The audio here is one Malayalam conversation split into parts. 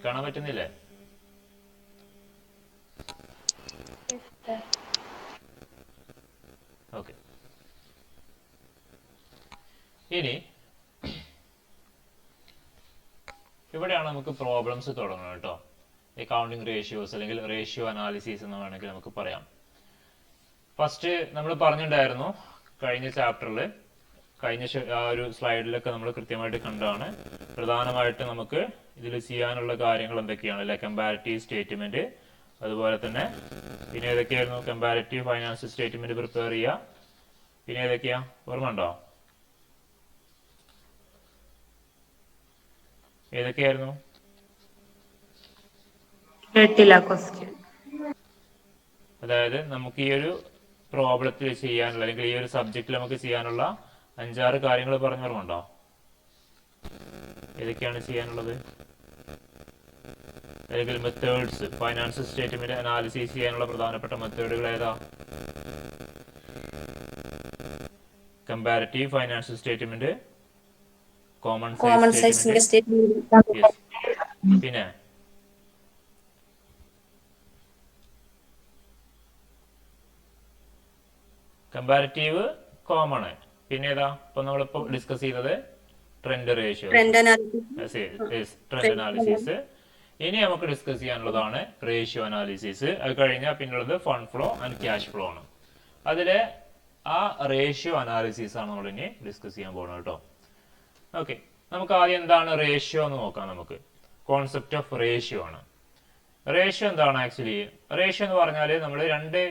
കാണാൻ പറ്റുന്നില്ലേ? ഓക്കെ. ഇനി ഇവിടെയാണ് നമുക്ക് പ്രോബ്ലംസ് തുടങ്ങുന്നത് കേട്ടോ. അക്കൗണ്ടിങ് റേഷ്യോസ് അല്ലെങ്കിൽ റേഷ്യോ അനാലിസിസ് എന്ന് വേണമെങ്കിൽ നമുക്ക് പറയാം. ഫസ്റ്റ് നമ്മൾ പറഞ്ഞിട്ടുണ്ടായിരുന്നു കഴിഞ്ഞ ചാപ്റ്ററിൽ, കഴിഞ്ഞ ആ ഒരു സ്ലൈഡിലൊക്കെ നമ്മൾ കൃത്യമായിട്ട് കണ്ടാണ്. പ്രധാനമായിട്ട് നമുക്ക് ഇതിൽ ചെയ്യാനുള്ള കാര്യങ്ങൾ എന്തൊക്കെയാണ് അല്ലെ? കമ്പാരിറ്റീവ് സ്റ്റേറ്റ്മെന്റ്, അതുപോലെ തന്നെ പിന്നെ ഏതൊക്കെയായിരുന്നു? കമ്പാരിറ്റീവ് ഫൈനാൻഷ്യൽ സ്റ്റേറ്റ്മെന്റ് പ്രിപ്പയർ ചെയ്യുക. പിന്നെ ഏതൊക്കെയാ ഓർമ്മ ഉണ്ടോ? ഏതൊക്കെയായിരുന്നു? അതായത് നമുക്ക് ഈ ഒരു പ്രോബ്ലത്തിൽ ചെയ്യാനുള്ള അല്ലെങ്കിൽ ഈ ഒരു സബ്ജക്റ്റിൽ നമുക്ക് ചെയ്യാനുള്ള 5-6 കാര്യങ്ങൾ പറഞ്ഞു ഓർമ്മയുണ്ടോ? ഏതൊക്കെയാണ് ചെയ്യാനുള്ളത്? അല്ലെങ്കിൽ മെത്തേഡ്സ്, ഫൈനാൻഷ്യൽ സ്റ്റേറ്റ്മെന്റ് അനാലിസിസ് ചെയ്യാനുള്ള പ്രധാനപ്പെട്ട മെത്തേഡുകൾ ഏതാ? Comparative financial statement, common size statement, പിന്നെ കമ്പാരിറ്റീവ് കോമൺ, പിന്നെ ഏതാ ഇപ്പൊ നമ്മളിപ്പോ ഡിസ്കസ് ചെയ്തത്? Trend ratio, trend analysis. ഇനി നമുക്ക് ഡിസ്കസ് ചെയ്യാനുള്ളതാണ് റേഷ്യോ അനാലിസിസ്. അത് കഴിഞ്ഞാൽ പിന്നുള്ളത് fund flow and cash flow ആണ്. അതിലെ ആ റേഷ്യോ അനാലിസിസ് ആണ് നമ്മൾ ഇനി ഡിസ്കസ് ചെയ്യാൻ പോകുന്നത് കേട്ടോ. ഓക്കെ, നമുക്ക് ആദ്യം എന്താണ് റേഷ്യോ എന്ന് നോക്കാം. നമുക്ക് കോൺസെപ്റ്റ് ഓഫ് റേഷ്യോ ആണ്. റേഷ്യോ എന്താണ്? ആക്ച്വലി റേഷ്യോ എന്ന് പറഞ്ഞാൽ നമ്മൾ രണ്ട്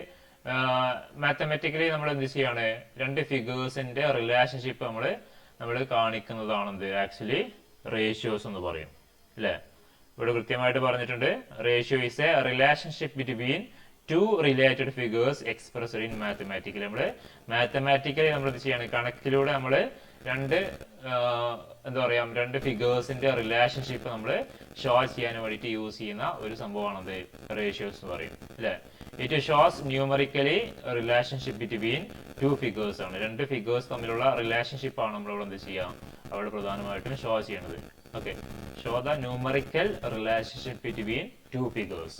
മാത്തമാറ്റിക്കലി നമ്മൾ എന്ത് ചെയ്യാണ്? രണ്ട് ഫിഗേഴ്സിന്റെ റിലേഷൻഷിപ്പ് നമ്മൾ കാണിക്കുന്നതാണ് എന്ത് ആക്ച്വലി റേഷ്യോസ് എന്ന് പറയും അല്ലേ? ഇവിടെ കൃത്യമായിട്ട് പറഞ്ഞിട്ടുണ്ട്, ratio is A relationship between two related figures expressed in mathematically. Mathematically നമ്മൾ ഇത് ചെയ്യാണ്, കണക്കിലൂടെ നമ്മൾ രണ്ട് രണ്ട് ഫിഗേഴ്സിന്റെ റിലേഷൻഷിപ്പ് നമ്മൾ ഷോ ചെയ്യാൻ വേണ്ടിയിട്ട് യൂസ് ചെയ്യുന്ന ഒരു സംഭവമാണത് റേഷ്യോസ് എന്ന് പറയും അല്ലെ? It shows numerically relationship between two figures ആണ്. രണ്ട് ഫിഗേഴ്സ് തമ്മിലുള്ള റിലേഷൻഷിപ്പ് ആണ് നമ്മൾ എന്ത് ചെയ്യാം അവിടെ പ്രധാനമായിട്ടും ഷോ ചെയ്യണത്. Okay, show the numerical relationship between two figures.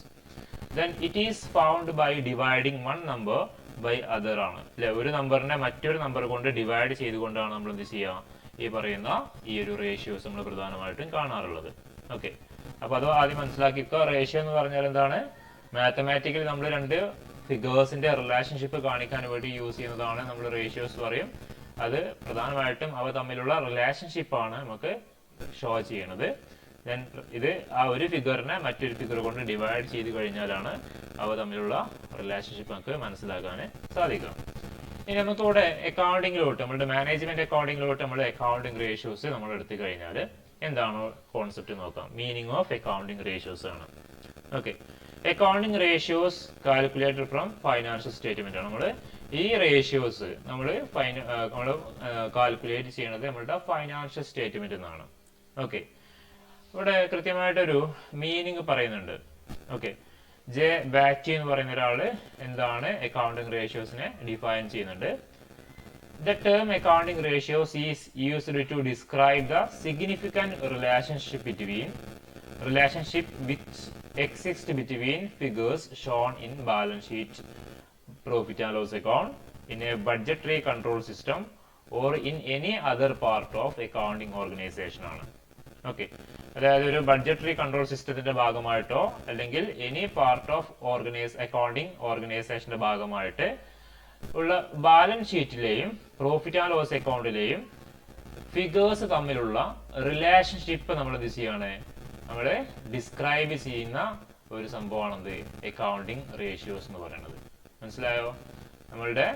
Then it is found by dividing one number by other ആണ് അല്ലെ? ഒരു നമ്പറിനെ മറ്റൊരു നമ്പർ കൊണ്ട് ഡിവൈഡ് ചെയ്തുകൊണ്ടാണ് നമ്മൾ എന്ത് ചെയ്യുക ഈ പറയുന്ന ഈ ഒരു റേഷ്യോസ് നമ്മൾ പ്രധാനമായിട്ടും കാണാറുള്ളത്. ഓക്കെ, അപ്പൊ അത് ആദ്യം മനസ്സിലാക്കിക്കുക. റേഷ്യോ എന്ന് പറഞ്ഞാൽ എന്താണ്? മാത്തമാറ്റിക്കലി നമ്മൾ രണ്ട് ഫിഗേഴ്സിന്റെ റിലേഷൻഷിപ്പ് കാണിക്കാൻ വേണ്ടി യൂസ് ചെയ്യുന്നതാണ് നമ്മൾ റേഷ്യോസ് പറയും. അത് പ്രധാനമായിട്ടും അവ തമ്മിലുള്ള റിലേഷൻഷിപ്പ് ആണ് നമുക്ക് ഷോ ചെയ്യണത്. ഇത് ആ ഒരു ഫിഗറിനെ മറ്റൊരു ഫിഗർ കൊണ്ട് ഡിവൈഡ് ചെയ്ത് കഴിഞ്ഞാലാണ് അവ തമ്മിലുള്ള റിലേഷൻഷിപ്പ് നമുക്ക് മനസ്സിലാക്കാൻ സാധിക്കുക. ഇനി നമുക്കിവിടെ അക്കൗണ്ടിങ്ങിലോട്ട്, നമ്മളുടെ മാനേജ്മെന്റ് അക്കൗണ്ടിങ്ങിലോട്ട് നമ്മൾ അക്കൗണ്ടിങ് റേഷ്യോസ് നമ്മൾ എടുത്തു കഴിഞ്ഞാൽ എന്താണ് കോൺസെപ്റ്റ് നോക്കാം. മീനിങ് ഓഫ് അക്കൗണ്ടിങ് റേഷ്യോസ് ആണ്. Okay, accounting ratios calculated from financial statement ആണ്. നമ്മൾ ഈ റേഷ്യോസ് നമ്മൾ കാൽക്കുലേറ്റ് ചെയ്യുന്നത് നമ്മളുടെ ഫൈനാൻഷ്യൽ സ്റ്റേറ്റ്മെന്റ് എന്നാണ്. ഓക്കെ, ഇവിടെ കൃത്യമായിട്ടൊരു മീനിങ് പറയുന്നുണ്ട്. ഓക്കെ, ജെ ബാറ്റി എന്ന് പറയുന്ന ഒരാള് എന്താണ് അക്കൗണ്ടിങ് റേഷ്യോസിനെ ഡിഫൈൻ ചെയ്യുന്നുണ്ട്. The term accounting ratios is used to describe the significant relationship which exist between figures shown in balance sheet, profit and loss account, in a budgetary control system or in any other part of accounting organisation ആണ്. ഓക്കെ, അതായത് ഒരു ബഡ്ജറ്ററി കൺട്രോൾ സിസ്റ്റത്തിന്റെ ഭാഗമായിട്ടോ അല്ലെങ്കിൽ എനി പാർട്ട് ഓഫ് അക്കൗണ്ടിങ് ഓർഗനൈസേഷന്റെ ഭാഗമായിട്ട് ഉള്ള ബാലൻസ് ഷീറ്റിലെയും പ്രോഫിറ്റ് ആൻഡ് ലോസ് അക്കൗണ്ടിലെയും ഫിഗേഴ്സ് തമ്മിലുള്ള റിലേഷൻഷിപ്പ് നമ്മൾ എന്ത് ചെയ്യാണ്? നമ്മൾ ഡിസ്ക്രൈബ് ചെയ്യുന്ന ഒരു സംഭവമാണെന്ത് അക്കൗണ്ടിങ് റേഷ്യോസ് എന്ന് പറയുന്നത്. മനസ്സിലായോ? നമ്മളുടെ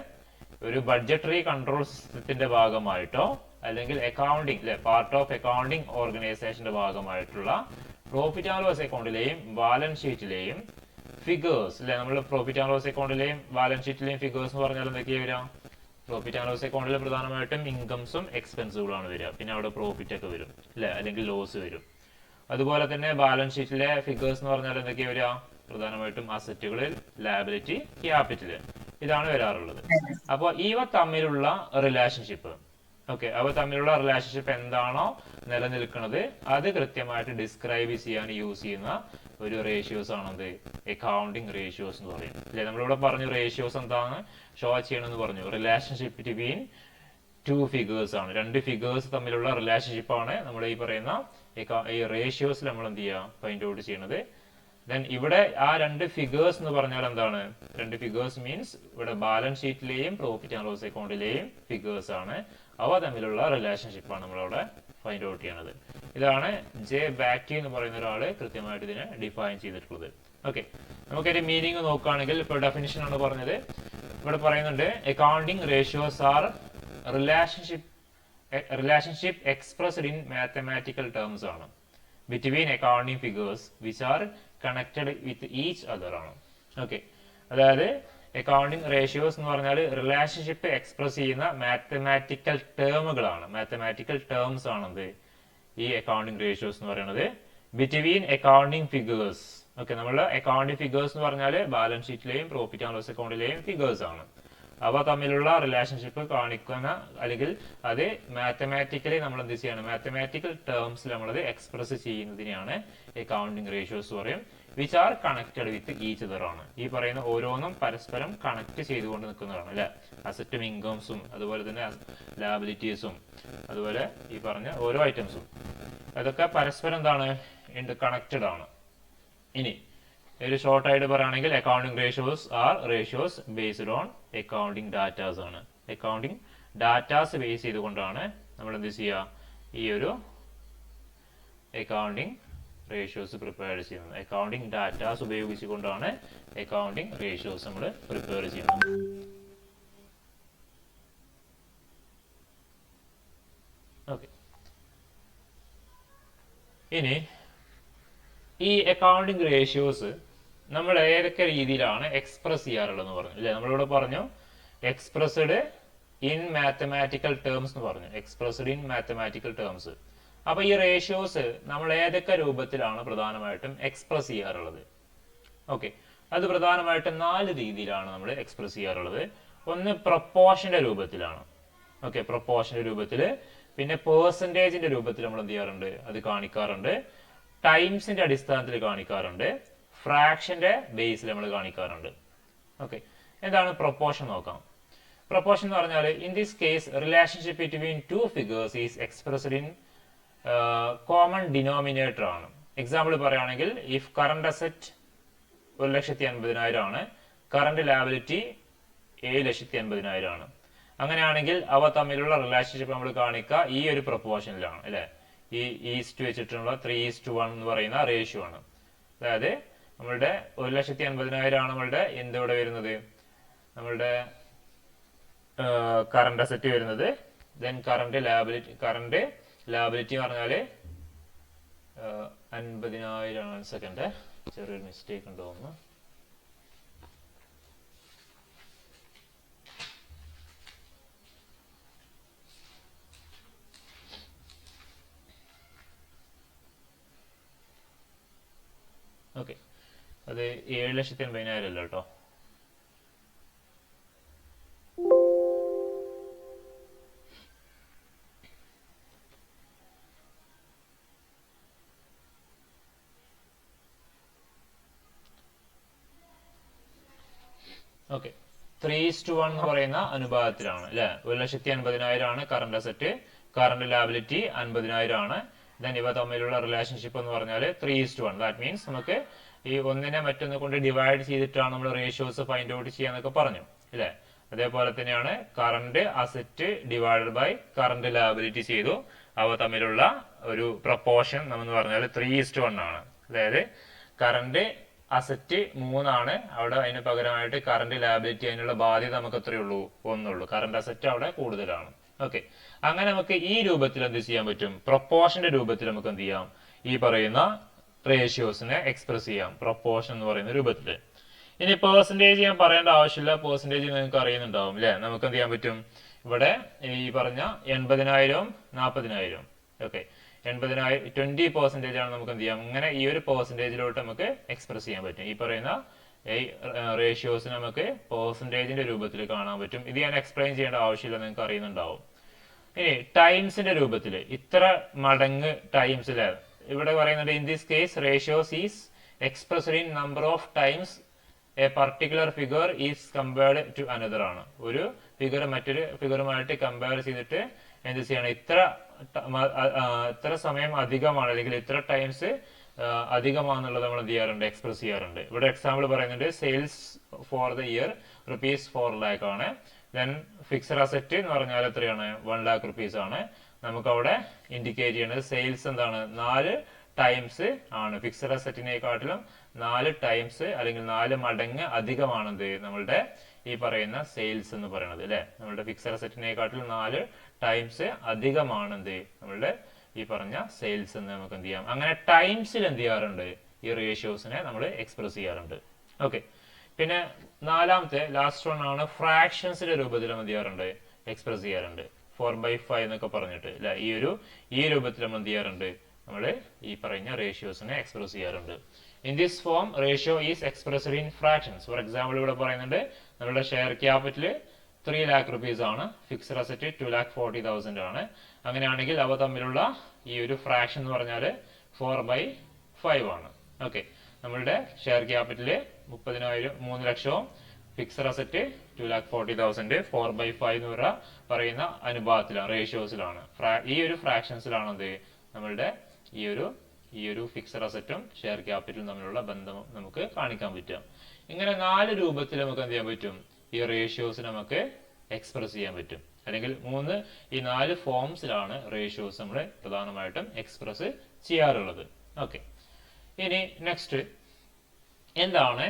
ഒരു ബഡ്ജറ്ററി കൺട്രോൾ സിസ്റ്റത്തിന്റെ ഭാഗമായിട്ടോ അല്ലെങ്കിൽ അക്കൗണ്ടിങ് പാർട്ട് ഓഫ് അക്കൗണ്ടിങ് ഓർഗനൈസേഷന്റെ ഭാഗമായിട്ടുള്ള പ്രോഫിറ്റ് ആൻഡ് ലോസ് അക്കൗണ്ടിലെയും ബാലൻസ് ഷീറ്റിലെയും ഫിഗേഴ്സ് അല്ലെ? നമ്മൾ പ്രോഫിറ്റ് ആൻഡ് ലോസ് അക്കൗണ്ടിലെയും ബാലൻസ് ഷീറ്റിലെയും ഫിഗേഴ്സ് എന്ന് പറഞ്ഞാൽ എന്തൊക്കെയാ വരിക? പ്രോഫിറ്റ് ആൻഡ് ലോസ് അക്കൗണ്ടിൽ പ്രധാനമായിട്ടും ഇൻകംസും എക്സ്പെൻസുകളാണ് വരിക. പിന്നെ അവിടെ പ്രോഫിറ്റ് ഒക്കെ വരും അല്ലെ? അല്ലെങ്കിൽ ലോസ് വരും. അതുപോലെ തന്നെ ബാലൻസ് ഷീറ്റിലെ ഫിഗേഴ്സ് എന്ന് പറഞ്ഞാൽ എന്തൊക്കെയാ വരിക? പ്രധാനമായിട്ടും അസറ്റുകളിൽ, ലാബിലിറ്റി, ക്യാപിറ്റല്, ഇതാണ് വരാറുള്ളത്. അപ്പോൾ ഇവ തമ്മിലുള്ള റിലേഷൻഷിപ്പ് ഓക്കെ, അവ തമ്മിലുള്ള റിലേഷൻഷിപ്പ് എന്താണോ നിലനിൽക്കുന്നത് അത് കൃത്യമായിട്ട് ഡിസ്ക്രൈബ് ചെയ്യാൻ യൂസ് ചെയ്യുന്ന ഒരു റേഷ്യോസ് ആണെന്ത് അക്കൗണ്ടിങ് റേഷ്യോസ് എന്ന് പറയും അല്ലെ. നമ്മളിവിടെ പറഞ്ഞു റേഷ്യോസ് എന്താണ് ഷോ ചെയ്യണമെന്ന് പറഞ്ഞു. റിലേഷൻഷിപ്പ് ബിറ്റ്വീൻ ടു ഫിഗേഴ്സ് ആണ്, രണ്ട് ഫിഗേഴ്സ് തമ്മിലുള്ള റിലേഷൻഷിപ്പ് ആണ് നമ്മൾ ഈ പറയുന്ന ഈ റേഷ്യോസിൽ നമ്മൾ എന്ത് ചെയ്യുക ഫൈൻഡ് ഔട്ട് ചെയ്യണത്. ദെൻ ഇവിടെ ആ രണ്ട് ഫിഗേഴ്സ് എന്ന് പറഞ്ഞാൽ എന്താണ്, രണ്ട് ഫിഗേഴ്സ് മീൻസ് ഇവിടെ ബാലൻസ് ഷീറ്റിലെയും പ്രോഫിറ്റ് ആൻഡ് ലോസ് അക്കൗണ്ടിലെയും ഫിഗേഴ്സ് ആണ്. അവ തമ്മിലുള്ള റിലേഷൻഷിപ്പാണ് നമ്മളവിടെ ഫൈൻഡ് ഔട്ട് ചെയ്യണത്. ഇതാണ് ജെ ബാറ്റി എന്ന് പറയുന്ന ഒരാള് കൃത്യമായിട്ട് ഇതിനെ ഡിഫൈൻ ചെയ്തിട്ടുള്ളത്. ഓക്കെ, നമുക്കൊരു മീനിങ് നോക്കുകയാണെങ്കിൽ ഇപ്പോൾ ഡെഫിനിഷൻ ആണ് പറഞ്ഞത്. ഇവിടെ പറയുന്നുണ്ട് accounting ratios are relationship expressed in mathematical terms ആണ് between accounting figures which are connected with each other ആണ്. ഓക്കെ, അതായത് അക്കൗണ്ടിങ് റേഷ്യോസ് എന്ന് പറഞ്ഞാൽ റിലേഷൻഷിപ്പ് എക്സ്പ്രസ് ചെയ്യുന്ന മാത്തമാറ്റിക്കൽ ടേമുകളാണ്, മാത്തമാറ്റിക്കൽ ടേംസ് ആണെന്ത് ഈ അക്കൗണ്ടിങ് റേഷ്യോസ് എന്ന് പറയുന്നത് ബിറ്റ്വീൻ അക്കൗണ്ടിങ് ഫിഗേഴ്സ്. ഓക്കെ, നമ്മളുടെ അക്കൗണ്ടിങ് ഫിഗേഴ്സ് എന്ന് പറഞ്ഞാൽ ബാലൻസ് ഷീറ്റിലെയും പ്രോഫിറ്റ് ആൻഡ് ലോസ് അക്കൗണ്ടിലെയും ഫിഗേഴ്സ് ആണ്. അവ തമ്മിലുള്ള റിലേഷൻഷിപ്പ് കാണിക്കുന്ന അല്ലെങ്കിൽ അത് മാത്തമാറ്റിക്കലി നമ്മൾ എന്ത് ചെയ്യണം, മാത്തമാറ്റിക്കൽ ടേംസിൽ നമ്മളത് എക്സ്പ്രസ് ചെയ്യുന്നതിനെയാണ് അക്കൗണ്ടിങ് റേഷ്യോസ് പറയും. Which are connected with each other ആണ്. ഈ പറയുന്ന ഓരോന്നും പരസ്പരം കണക്ട് ചെയ്തുകൊണ്ട് നിൽക്കുന്നതാണ് അല്ലെ. അസറ്റും ഇൻകംസും അതുപോലെ തന്നെ ലാബിലിറ്റീസും അതുപോലെ ഈ പറഞ്ഞ ഓരോ ഐറ്റംസും അതൊക്കെ പരസ്പരം എന്താണ് കണക്റ്റഡ് ആണ്. ഇനി ഒരു ഷോർട്ട് ആയിട്ട് പറയുകയാണെങ്കിൽ accounting ratios R ratios based on accounting datas ആണ്. അക്കൗണ്ടിങ് ഡാറ്റാസ് ബേസ് ചെയ്തുകൊണ്ടാണ് നമ്മൾ എന്ത് ചെയ്യുക ഈ ഒരു അക്കൗണ്ടിങ് റേഷ്യോസ് പ്രിപ്പയർ ചെയ്യുന്നത്. അക്കൗണ്ടിങ് ഡാറ്റാസ് ഉപയോഗിച്ചുകൊണ്ടാണ് അക്കൗണ്ടിങ് റേഷ്യോസ് നമ്മൾ പ്രിപ്പയർ ചെയ്യുന്നത്. ഓക്കെ, ഇനി ഈ അക്കൗണ്ടിങ് റേഷ്യോസ് നമ്മൾ ഏതൊക്കെ രീതിയിലാണ് എക്സ്പ്രസ് ചെയ്യാറുള്ളതെന്ന് പറഞ്ഞു അല്ലെ. നമ്മളിവിടെ പറഞ്ഞു എക്സ്പ്രസ്ഡ് ഇൻ മാത്തമാറ്റിക്കൽ ടേംസ് എന്ന് പറഞ്ഞു, എക്സ്പ്രസ്ഡ് ഇൻ മാത്തമാറ്റിക്കൽ ടേംസ്. അപ്പൊ ഈ റേഷ്യോസ് നമ്മൾ ഏതൊക്കെ രൂപത്തിലാണ് പ്രധാനമായിട്ടും എക്സ്പ്രസ് ചെയ്യാറുള്ളത്? ഓക്കെ, അത് പ്രധാനമായിട്ടും 4 രീതിയിലാണ് നമ്മൾ എക്സ്പ്രസ് ചെയ്യാറുള്ളത്. ഒന്ന് പ്രൊപ്പോർഷന്റെ രൂപത്തിലാണ്. ഓക്കെ, പ്രൊപ്പോർഷന്റെ രൂപത്തില്. പിന്നെ പേഴ്സൻറ്റേജിന്റെ രൂപത്തിൽ നമ്മൾ എന്ത് ചെയ്യാറുണ്ട്, അത് കാണിക്കാറുണ്ട്. ടൈംസിന്റെ അടിസ്ഥാനത്തിൽ കാണിക്കാറുണ്ട്. ഫ്രാക്ഷന്റെ ബേസിൽ നമ്മൾ കാണിക്കാറുണ്ട്. ഓക്കെ, എന്താണ് പ്രൊപ്പോർഷൻ നോക്കാം. പ്രൊപ്പോർഷൻ എന്ന് പറഞ്ഞാൽ in this case relationship between two figures is expressed in common denominator ആണ്. എക്സാമ്പിൾ പറയുകയാണെങ്കിൽ ഇഫ് കറണ്ട് അസറ്റ് 1,50,000 ആണ്, കറണ്ട് ലാബിലിറ്റി 7,80,000 ആണ്. അങ്ങനെയാണെങ്കിൽ അവ തമ്മിലുള്ള റിലേഷൻഷിപ്പ് നമ്മൾ കാണിക്കുക ഈ ഒരു പ്രൊപ്പോർഷനിലാണ് അല്ലെ. ഈ ഈസ്റ്റ് വെച്ചിട്ടുള്ള 3:1 എന്ന് പറയുന്ന റേഷ്യോ ആണ്. അതായത് നമ്മളുടെ 1,50,000 ആണ് നമ്മളുടെ എന്തിവിടെ വരുന്നത്, നമ്മളുടെ കറണ്ട് അസറ്റ് വരുന്നത്. ദെൻ കറണ്ട് ലാബിലിറ്റി പറഞ്ഞാല് 50,000 ആണ്. സെക്കൻഡ്, ചെറിയൊരു മിസ്റ്റേക്ക് ഉണ്ടോ എന്ന്. ഓക്കെ, അത് 7,80,000 അല്ല കേട്ടോ. ഓക്കെ, 3:1 എന്ന് പറയുന്ന അനുപാതത്തിലാണ് അല്ലെ. 1,50,000 ആണ് കറണ്ട് അസറ്റ്, കറണ്ട് ലാബിലിറ്റി 50,000 ആണ്. ദെൻ ഇവ തമ്മിലുള്ള റിലേഷൻഷിപ്പ് എന്ന് പറഞ്ഞാൽ 3:1. ദാറ്റ് മീൻസ് നമുക്ക് ഈ ഒന്നിനെ മറ്റൊന്ന് കൊണ്ട് ഡിവൈഡ് ചെയ്തിട്ടാണ് നമ്മൾ റേഷ്യോസ് ഫൈൻഡ് ഔട്ട് ചെയ്യാന്നൊക്കെ പറഞ്ഞു അല്ലെ. അതേപോലെ തന്നെയാണ് current asset divided by current liability ചെയ്തു. അവ തമ്മിലുള്ള ഒരു പ്രപ്പോർഷൻ എന്ന് പറഞ്ഞാൽ 3:1 ആണ്. അതായത് കറണ്ട് അസറ്റ് 3 ആണ് അവിടെ, അതിന് പകരമായിട്ട് കറണ്ട് ലാബിലിറ്റി അതിനുള്ള ബാധ്യത നമുക്ക് എത്രയേ ഉള്ളൂ, 1 ഉള്ളൂ. കറണ്ട് അസറ്റ് അവിടെ കൂടുതലാണ്. ഓക്കെ, അങ്ങനെ നമുക്ക് ഈ രൂപത്തിൽ എന്ത് ചെയ്യാൻ പറ്റും, പ്രൊപ്പോർഷന്റെ രൂപത്തിൽ നമുക്ക് എന്ത് ചെയ്യാം, ഈ പറയുന്ന റേഷ്യോസിനെ എക്സ്പ്രസ് ചെയ്യാം പ്രൊപ്പോർഷൻ എന്ന് പറയുന്ന രൂപത്തിൽ. ഇനി പെർസെന്റേജ് ഞാൻ പറയേണ്ട ആവശ്യമില്ല, പെർസെന്റേജ് നിങ്ങൾക്ക് അറിയുന്നുണ്ടാവും അല്ലെ. നമുക്ക് എന്ത് ചെയ്യാൻ പറ്റും, ഇവിടെ ഈ പറഞ്ഞ 80,000 40,000. ഓക്കെ, 80,000 20% ആണ് നമുക്ക് എന്ത് ചെയ്യാം, അങ്ങനെ ഈ ഒരു പെർസെന്റേജിലോട്ട് നമുക്ക് എക്സ്പ്രസ് ചെയ്യാൻ പറ്റും. ഈ പറയുന്ന ഈ റേഷ്യോസ് നമുക്ക് പെർസെന്റേജിന്റെ രൂപത്തിൽ കാണാൻ പറ്റും. ഇത് ഞാൻ എക്സ്പ്ലെയിൻ ചെയ്യേണ്ട ആവശ്യമില്ല, നിങ്ങൾക്ക് അറിയുന്നുണ്ടാവും. ഇനി ടൈംസിന്റെ രൂപത്തിൽ ഇത്ര മടങ്ങ് ടൈംസില് ഇവിടെ പറയുന്നുണ്ട് in this case ratios is expressed in number of times a particular figure is compared to another ആണ്. ഒരു ഫിഗർ മറ്റൊരു ഫിഗറുമായിട്ട് കമ്പയർ ചെയ്തിട്ട് എന്ത് ചെയ്യണം, ഇത്ര സമയം അധികമാണ് അല്ലെങ്കിൽ ഇത്ര ടൈംസ് അധികമാണെന്നുള്ളത് നമ്മൾ എന്ത് ചെയ്യാറുണ്ട്, എക്സ്പ്രസ് ചെയ്യാറുണ്ട്. ഇവിടെ എക്സാമ്പിൾ പറയുന്നുണ്ട് sales for the year ₹4 lakh ആണ്. ദെൻ ഫിക്സഡ് അസറ്റ് എന്ന് പറഞ്ഞാൽ എത്രയാണ്, ₹1 lakh ആണ്. നമുക്ക് അവിടെ ഇൻഡിക്കേറ്റ് ചെയ്യുന്നത് സെയിൽസ് എന്താണ്, 4 ടൈംസ് ആണ്. ഫിക്സഡ് അസറ്റിനെക്കാട്ടിലും 4 ടൈംസ് അല്ലെങ്കിൽ 4 മടങ്ങ് അധികമാണെന്ത് നമ്മളുടെ ഈ പറയുന്ന സെയിൽസ് എന്ന് പറയുന്നത് അല്ലെ. നമ്മളുടെ ഫിക്സഡ് അസറ്റിനെക്കാട്ടിലും 4 ടൈംസ് അധികമാണെന്ത് നമ്മളുടെ ഈ പറഞ്ഞ സെയിൽസ് എന്ന് നമുക്ക് എന്ത് ചെയ്യാം. അങ്ങനെ ടൈംസിൽ എന്ത് ചെയ്യാറുണ്ട്, ഈ റേഷ്യോസിനെ നമ്മൾ എക്സ്പ്രസ് ചെയ്യാറുണ്ട്. ഓക്കെ, പിന്നെ നാലാമത്തെ ലാസ്റ്റ് വൺ ആണ് ഫ്രാക്ഷൻസിന്റെ രൂപത്തിൽ എന്ത് ചെയ്യാറുണ്ട്, എക്സ്പ്രസ് ചെയ്യാറുണ്ട്. 4/5 എന്നൊക്കെ പറഞ്ഞിട്ട് അല്ലെ, ഈ രൂപത്തിൽ നമ്മൾ എന്ത് ചെയ്യാറുണ്ട്, നമ്മൾ ഈ പറയുന്ന റേഷ്യോസിനെ എക്സ്പ്രസ് ചെയ്യാറുണ്ട്. In this form ratio is expressed in fractions. For example ഇവിടെ പറയുന്നുണ്ട് നമ്മുടെ ഷെയർ ക്യാപിറ്റൽ ₹3 lakh ആണ്, ഫിക്സഡ് അസറ്റ് 2,40,000 ആണ്. അങ്ങനെയാണെങ്കിൽ അവ തമ്മിലുള്ള ഈ ഒരു ഫ്രാക്ഷൻ എന്ന് പറഞ്ഞാൽ 4/5 ആണ്. ഓക്കെ, നമ്മളുടെ ഷെയർ ക്യാപിറ്റൽ 3 ലക്ഷവും ഫിക്സഡ് അസറ്റ് 2,40,000 4/5 എന്ന് പറയുന്ന അനുപാതത്തിലാണ്, റേഷ്യോസിലാണ്, ഈ ഒരു ഫ്രാക്ഷൻസിലാണത് നമ്മളുടെ ഈ ഒരു ഫിക്സഡ് അസറ്റും ഷെയർ ക്യാപിറ്റലും തമ്മിലുള്ള ബന്ധം നമുക്ക് കാണിക്കാൻ പറ്റും. ഇങ്ങനെ 4 രൂപത്തിൽ നമുക്ക് എന്ത് ചെയ്യാൻ പറ്റും, ഈ റേഷ്യോസ് നമുക്ക് എക്സ്പ്രസ് ചെയ്യാൻ പറ്റും. അല്ലെങ്കിൽ ഈ 4 ഫോംസിലാണ് റേഷ്യോസ് നമ്മൾ പ്രധാനമായിട്ടും എക്സ്പ്രസ് ചെയ്യാറുള്ളത്. ഓക്കെ, ഇനി നെക്സ്റ്റ് എന്താണ്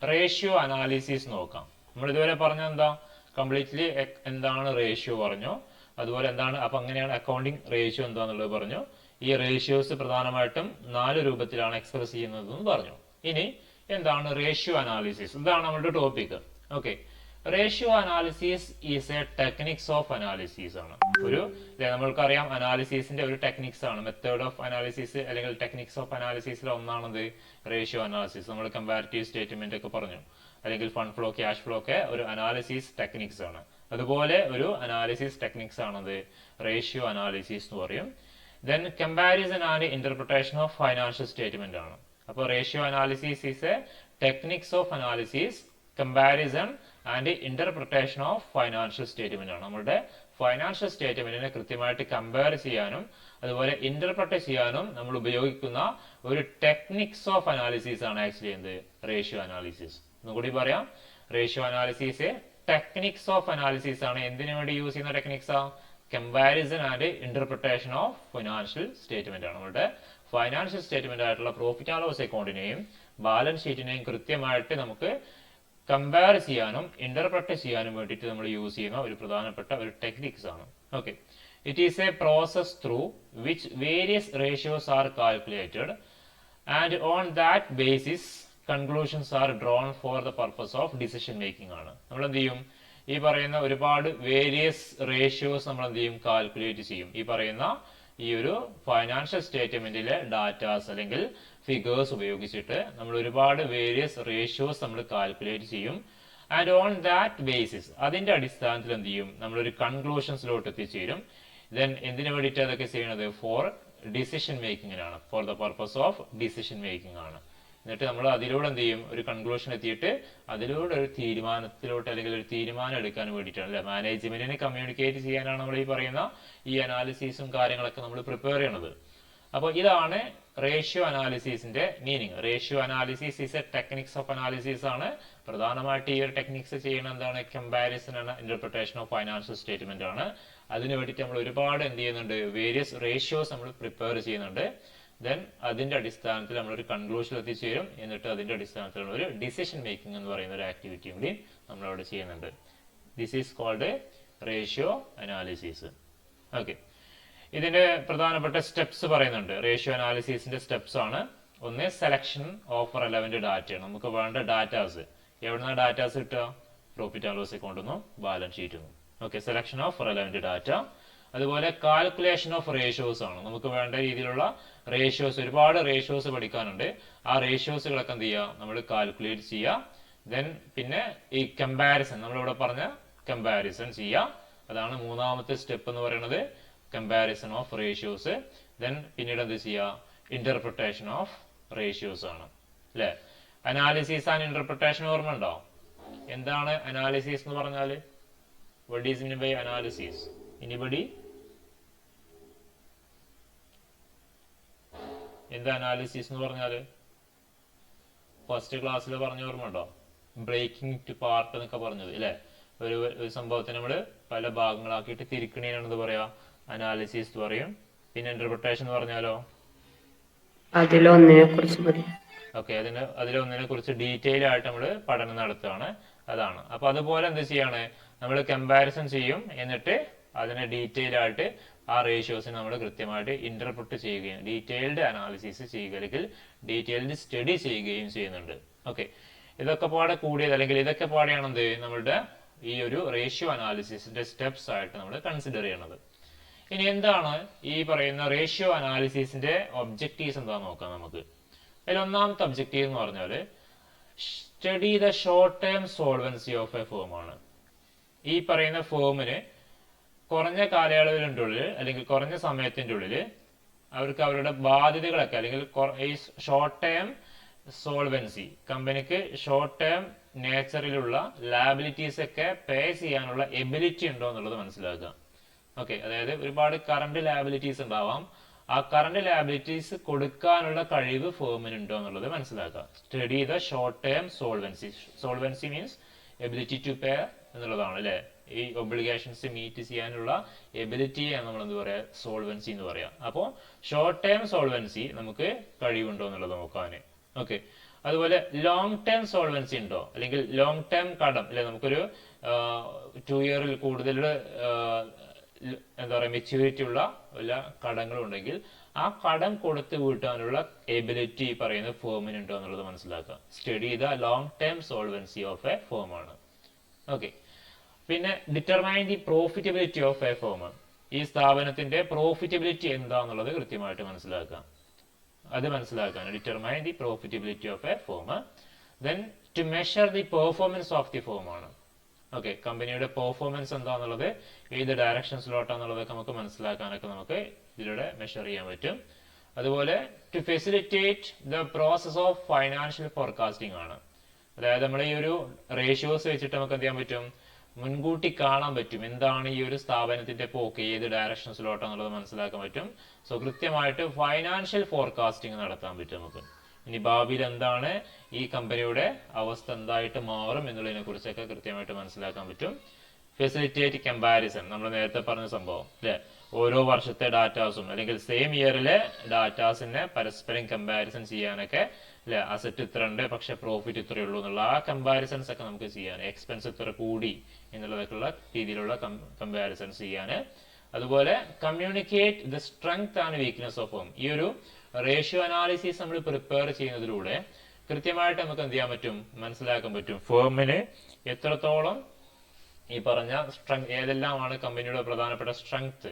റേഷ്യോ അനാലിസിസ് നോക്കാം. നമ്മൾ ഇതുവരെ പറഞ്ഞ എന്താ, കംപ്ലീറ്റ്ലി എന്താണ് റേഷ്യോ പറഞ്ഞു, അതുപോലെ എന്താണ് അപ്പൊ അങ്ങനെയാണ് അക്കൗണ്ടിങ് റേഷ്യോ എന്താന്നുള്ളത് പറഞ്ഞു. ഈ റേഷ്യോസ് പ്രധാനമായിട്ടും 4 രൂപത്തിലാണ് എക്സ്പ്രസ് ചെയ്യുന്നതെന്ന് പറഞ്ഞു. ഇനി എന്താണ് റേഷ്യോ അനാലിസിസ്, ഇതാണ് നമ്മുടെ topic. Okay, ratio analysis is a techniques of analysis ആണ്. നമ്മൾക്കറിയാം അനാലിസിസിന്റെ ഒരു ടെക്നിക്സ് ആണ്, മെത്തേഡ് ഓഫ് അനാലിസിസ് അല്ലെങ്കിൽ ടെക്നിക്സ് ഓഫ് അനാലിസിസിൽ ഒന്നാണത് റേഷ്യോ അനാലിസിസ്. നമ്മൾ കമ്പാരിറ്റീവ് സ്റ്റേറ്റ്മെന്റ് ഒക്കെ പറഞ്ഞു, അല്ലെങ്കിൽ ഫണ്ട് ഫ്ലോ, ക്യാഷ് ഫ്ലോ ഒക്കെ ഒരു അനാലിസിസ് ടെക്നിക്സ് ആണ്. അതുപോലെ ഒരു അനാലിസിസ് ടെക്നിക്സ് ആണത് റേഷ്യോ അനാലിസിസ് എന്ന് പറയും. Then comparison and interpretation of financial statement ആണ്. അപ്പോൾ ratio analysis is a techniques of analysis, comparison and interpretation of financial statement ആണ്. നമ്മുടെ ഫൈനാൻഷ്യൽ സ്റ്റേറ്റ്മെന്റിനെ കൃത്യമായിട്ട് കമ്പയർ ചെയ്യാനും അതുപോലെ ഇന്റർപ്രറ്റ് ചെയ്യാനും നമ്മൾ ഉപയോഗിക്കുന്ന ഒരു ടെക്നിക്സ് ഓഫ് അനാലിസിസ് ആണ് ആക്ച്വലി എന്ത് റേഷ്യോ അനാലിസിസ്. ഒന്നുകൂടി പറയാം, ratio analysis techniques of analysis ആണ്. എന്തിനു വേണ്ടി യൂസ് ചെയ്യുന്ന ടെക്നിക്സ് ആ, comparison and interpretation of financial statement ആണ്. നമ്മുടെ ഫൈനാൻഷ്യൽ സ്റ്റേറ്റ്മെന്റ് ആയിട്ടുള്ള പ്രോഫിറ്റ് ആൻഡ് ലോസ് അക്കൗണ്ടിനെയും ബാലൻസ് ഷീറ്റിനെയും കൃത്യമായിട്ട് നമുക്ക് കമ്പയർ ചെയ്യാനും ഇന്റർപ്രറ്റ് ചെയ്യാനും വേണ്ടിയിട്ട് നമ്മൾ യൂസ് ചെയ്യുന്ന ഒരു പ്രധാനപ്പെട്ട ഒരു ടെക്നിക്സ് ആണ്. Okay, it is A process through which various ratios are calculated and on that basis conclusions are drawn four the purpose of decision making ആണ്. നമ്മൾ എന്ത് ചെയ്യും, ഈ പറയുന്ന ഒരുപാട് വേരിയസ് റേഷ്യോസ് നമ്മൾ എന്ത് ചെയ്യും, കാൽക്കുലേറ്റ് ചെയ്യും. ഈ പറയുന്ന ഈ ഒരു ഫൈനാൻഷ്യൽ സ്റ്റേറ്റ്മെന്റിലെ ഡാറ്റാസ് അല്ലെങ്കിൽ ഫിഗേഴ്സ് ഉപയോഗിച്ചിട്ട് നമ്മൾ ഒരുപാട് വേരിയസ് റേഷ്യോസ് നമ്മൾ കാൽക്കുലേറ്റ് ചെയ്യും. ആൻഡ് ഓൺ ദാറ്റ് ബേസിസ് അതിന്റെ അടിസ്ഥാനത്തിൽ എന്ത് ചെയ്യും, നമ്മളൊരു കൺക്ലൂഷൻസിലോട്ട് എത്തിച്ചേരും. ദെൻ എന്തിനു വേണ്ടിയിട്ട് അതൊക്കെ ചെയ്യുന്നത്, ഫോർ ഡിസിഷൻ മേക്കിങ്ങിനാണ്, for the purpose of decision making ആണ്. എന്നിട്ട് നമ്മൾ അതിലൂടെ എന്ത് ചെയ്യും, ഒരു കൺക്ലൂഷൻ എത്തിയിട്ട് അതിലൂടെ ഒരു തീരുമാനത്തിലോട്ട് അല്ലെങ്കിൽ ഒരു തീരുമാനം എടുക്കാൻ വേണ്ടിയിട്ടാണ് അല്ലെ, മാനേജ്മെന്റിനെ കമ്മ്യൂണിക്കേറ്റ് ചെയ്യാനാണ് നമ്മൾ ഈ പറയുന്ന ഈ അനാലിസിസും കാര്യങ്ങളൊക്കെ നമ്മൾ പ്രിപ്പയർ ചെയ്യണത്. അപ്പോൾ ഇതാണ് റേഷ്യോ അനാലിസിസിന്റെ meaning. Ratio analysis is a techniques of analysis ആണ്. പ്രധാനമായിട്ട് ഈ ഒരു ടെക്നിക്സ് ചെയ്യുന്ന എന്താണ്, കമ്പാരിസൺ ആണ്, ഇന്റർപ്രിട്ടേഷൻ ഓഫ് ഫൈനാൻഷ്യൽ സ്റ്റേറ്റ്മെന്റ് ആണ്. അതിന് വേണ്ടിയിട്ട് നമ്മൾ ഒരുപാട് എന്ത് ചെയ്യുന്നുണ്ട്, വേരിയസ് റേഷ്യോസ് നമ്മൾ പ്രിപ്പയർ ചെയ്യുന്നുണ്ട്. ദെൻ അതിന്റെ അടിസ്ഥാനത്തിൽ നമ്മളൊരു കൺക്ലൂഷൻ എത്തിച്ചേരും. എന്നിട്ട് അതിന്റെ അടിസ്ഥാനത്തിലുള്ള ഒരു ഡിസിഷൻ മേക്കിംഗ് എന്ന് പറയുന്ന ഒരു ആക്ടിവിറ്റിയും കൂടി നമ്മളവിടെ ചെയ്യുന്നുണ്ട്. This is called ratio analysis. Okay, ഇതിന്റെ പ്രധാനപ്പെട്ട സ്റ്റെപ്സ് പറയുന്നുണ്ട്. റേഷ്യോ അനാലിസിസിന്റെ സ്റ്റെപ്സ് ആണ്. ഒന്ന്, സെലക്ഷൻ ഓഫ് റെലവന്റ് ഡാറ്റയാണ്. നമുക്ക് വേണ്ട ഡാറ്റാസ് എവിടുന്ന ഡാറ്റാസ് കിട്ടുക, പ്രോഫിറ്റ് ആൻഡ് ലോസ് അക്കൗണ്ടിൽ നിന്നും ബാലൻസ് ഷീറ്റിൽ നിന്നും. Okay, selection of relevant data. അതുപോലെ കാൽക്കുലേഷൻ ഓഫ് റേഷ്യോസ് ആണ്. നമുക്ക് വേണ്ട രീതിയിലുള്ള റേഷ്യോസ്, ഒരുപാട് റേഷ്യോസ് പഠിക്കാനുണ്ട്. ആ റേഷ്യോസുകളൊക്കെ എന്ത് ചെയ്യുക, നമ്മൾ കാൽക്കുലേറ്റ് ചെയ്യുക. ദെൻ പിന്നെ ഈ കമ്പാരിസൺ, നമ്മളിവിടെ പറഞ്ഞ കമ്പാരിസൺ ചെയ്യുക. അതാണ് മൂന്നാമത്തെ സ്റ്റെപ്പ് എന്ന് പറയുന്നത്, കമ്പാരിസൺ ഓഫ് റേഷ്യോസ്. ദെൻ പിന്നീട് എന്ത് ചെയ്യുക, ഇന്റർപ്രിട്ടേഷൻ ഓഫ് റേഷ്യോസ് ആണ് അല്ലെ. അനാലിസിസ് ആൻഡ് ഇന്റർപ്രിട്ടേഷൻ ഓർമ്മ ഉണ്ടോ? എന്താണ് അനാലിസിസ് എന്ന് പറഞ്ഞാൽ? What is mean by analysis? Anybody? എന്താ അനാലിസിസ് എന്ന് പറഞ്ഞാല്? ഫസ്റ്റ് ക്ലാസ്സിൽ പറഞ്ഞ ഓർമ്മ ഉണ്ടോ? ബ്രേക്കിംഗ് ടു പാർട്ട് എന്നൊക്കെ പറഞ്ഞത് അല്ലെ. ഒരു സംഭവത്തെ നമ്മൾ പല ഭാഗങ്ങളാക്കിയിട്ട് തിരിക്കണേനാണ് എന്ത് പറയാ, അനാലിസിസ് എന്ന് പറയും. പിന്നെ ഇന്റർപ്രിട്ടേഷൻ എന്ന് പറഞ്ഞാലോ, ഓക്കെ, അതിലൊന്നിനെ കുറിച്ച് ഡീറ്റെയിൽ ആയിട്ട് നമ്മൾ പഠനം നടത്തുകയാണ്, അതാണ്. അപ്പൊ അതുപോലെ എന്ത് ചെയ്യാണ്, നമ്മൾ കമ്പാരിസൺ ചെയ്യും, എന്നിട്ട് അതിനെ ഡീറ്റെയിൽ ആയിട്ട് ആ റേഷ്യോസിനെ നമ്മൾ കൃത്യമായിട്ട് ഇന്റർപ്രിറ്റ് ചെയ്യുകയും ഡീറ്റെയിൽഡ് അനാലിസിസ് ചെയ്യുക അല്ലെങ്കിൽ ഡീറ്റെയിൽഡ് സ്റ്റഡി ചെയ്യുകയും ചെയ്യുന്നുണ്ട്. ഓക്കെ, ഇതൊക്കെ പാടെ കൂടിയത് അല്ലെങ്കിൽ ഇതൊക്കെ പാടെയാണ് എന്ത് നമ്മളുടെ ഈ ഒരു റേഷ്യോ അനാലിസിസിന്റെ സ്റ്റെപ്സ് ആയിട്ട് നമ്മൾ കൺസിഡർ ചെയ്യണത്. ഇനി എന്താണ് ഈ പറയുന്ന റേഷ്യോ അനാലിസിസിന്റെ ഒബ്ജക്റ്റീവ്സ് എന്താണെന്ന് നോക്കാം നമുക്ക്. അതിൽ ഒന്നാമത്തെ ഒബ്ജക്റ്റീവ് എന്ന് പറഞ്ഞാൽ study the short term solvency of a firm ആണ്. ഈ പറയുന്ന ഫേമിന് കുറഞ്ഞ കാലയളവിൻ്റെ ഉള്ളിൽ അല്ലെങ്കിൽ കുറഞ്ഞ സമയത്തിന്റെ ഉള്ളിൽ അവർക്ക് അവരുടെ ബാധ്യതകളൊക്കെ അല്ലെങ്കിൽ ഈ ഷോർട്ട് ടേം സോൾവൻസി, കമ്പനിക്ക് ഷോർട്ട് ടേം നേച്ചറിലുള്ള ലാബിലിറ്റീസ് ഒക്കെ പേ ചെയ്യാനുള്ള എബിലിറ്റി ഉണ്ടോ എന്നുള്ളത് മനസ്സിലാക്കുക. ഓക്കെ, അതായത് ഒരുപാട് കറണ്ട് ലാബിലിറ്റീസ് ഉണ്ടാവാം, ആ കറണ്ട് ലാബിലിറ്റീസ് കൊടുക്കാനുള്ള കഴിവ് ഫേമിനുണ്ടോ എന്നുള്ളത് മനസ്സിലാക്കുക. Study the short term solvency. Solvency means ability to pay എന്നുള്ളതാണ് അല്ലെ. ഈ ഒബ്ലിഗേഷൻസ് മീറ്റ് ചെയ്യാനുള്ള എബിലിറ്റിയാണ് നമ്മൾ എന്ത് പറയാ, സോൾവൻസി എന്ന് പറയാം. അപ്പോൾ ഷോർട്ട് ടേം സോൾവൻസി നമുക്ക് കഴിവുണ്ടോ എന്നുള്ളത് നോക്കാൻ. ഓക്കെ, അതുപോലെ ലോങ് ടേം സോൾവൻസി ഉണ്ടോ, അല്ലെങ്കിൽ ലോങ് ടേം കടം അല്ലെ, നമുക്കൊരു 2 ഇയറിൽ കൂടുതൽ എന്താ പറയുക മെച്യൂരിറ്റി ഉള്ള വല്ല കടങ്ങളുണ്ടെങ്കിൽ ആ കടം കൊടുത്ത് വീട്ടാനുള്ള എബിലിറ്റി പറയുന്ന ഫേമിനുണ്ടോ എന്നുള്ളത് മനസ്സിലാക്കുക. Study the long term solvency of a firm ആണ്. ഓക്കെ, പിന്നെ determine the profitability of a firm. ഈ സ്ഥാപനത്തിന്റെ പ്രോഫിറ്റബിലിറ്റി എന്താന്നുള്ളത് കൃത്യമായിട്ട് മനസ്സിലാക്കുക. അത് മനസ്സിലാക്കാൻ determine the profitability of a firm. Then to measure the performance of the firm ആണ്. ഓക്കെ, കമ്പനിയുടെ പെർഫോമൻസ് എന്താന്നുള്ളത്, ഏത് ഡയറക്ഷൻസിലോട്ടാന്നുള്ളതൊക്കെ നമുക്ക് മനസ്സിലാക്കാനൊക്കെ നമുക്ക് ഇതിലൂടെ മെഷർ ചെയ്യാൻ പറ്റും. അതുപോലെ to facilitate the process of financial forecasting ആണ്. അതായത് നമ്മൾ ഈ ഒരു റേഷ്യോസ് വെച്ചിട്ട് നമുക്ക് എന്ത് ചെയ്യാൻ പറ്റും, മുൻകൂട്ടി കാണാൻ പറ്റും എന്താണ് ഈ ഒരു സ്ഥാപനത്തിന്റെ പോക്ക്, ഏത് ഡയറക്ഷൻസിലോട്ടാന്നുള്ളത് മനസ്സിലാക്കാൻ പറ്റും. സോ കൃത്യമായിട്ട് ഫൈനാൻഷ്യൽ ഫോർകാസ്റ്റിംഗ് നടത്താൻ പറ്റും നമുക്ക്. ഇനി ഭാവിയിൽ എന്താണ് ഈ കമ്പനിയുടെ അവസ്ഥ എന്തായിട്ട് മാറും എന്നുള്ളതിനെ കുറിച്ചൊക്കെ കൃത്യമായിട്ട് മനസ്സിലാക്കാൻ പറ്റും. ഫെസിലിറ്റേറ്റ് കമ്പാരിസൺ, നമ്മൾ നേരത്തെ പറഞ്ഞ സംഭവം അല്ലെ, ഓരോ വർഷത്തെ ഡാറ്റാസും അല്ലെങ്കിൽ സെയിം ഇയറിലെ ഡാറ്റാസിനെ പരസ്പരം കമ്പാരിസൺ ചെയ്യാനൊക്കെ അല്ലെ, അസറ്റ് ഇത്ര ഉണ്ട് പക്ഷെ പ്രോഫിറ്റ് ഇത്രയേ ഉള്ളൂ എന്നുള്ള ആ കമ്പാരിസൺസ് ഒക്കെ നമുക്ക് ചെയ്യാൻ, എക്സ്പെൻസ് ഇത്ര കൂടി എന്നുള്ളതൊക്കെയുള്ള രീതിയിലുള്ള കമ്പാരിസൺസ് ചെയ്യാൻ. അതുപോലെ communicate the strength and weakness of firm. ഈ ഒരു റേഷ്യോ അനാലിസിസ് നമ്മൾ പ്രിപ്പയർ ചെയ്യുന്നതിലൂടെ കൃത്യമായിട്ട് നമുക്ക് എന്ത് ചെയ്യാൻ പറ്റും, മനസ്സിലാക്കാൻ പറ്റും ഫേമിന് എത്രത്തോളം ഈ പറഞ്ഞ സ്ട്രെങ്ത്, ഏതെല്ലാമാണ് കമ്പനിയുടെ പ്രധാനപ്പെട്ട സ്ട്രെങ്ത്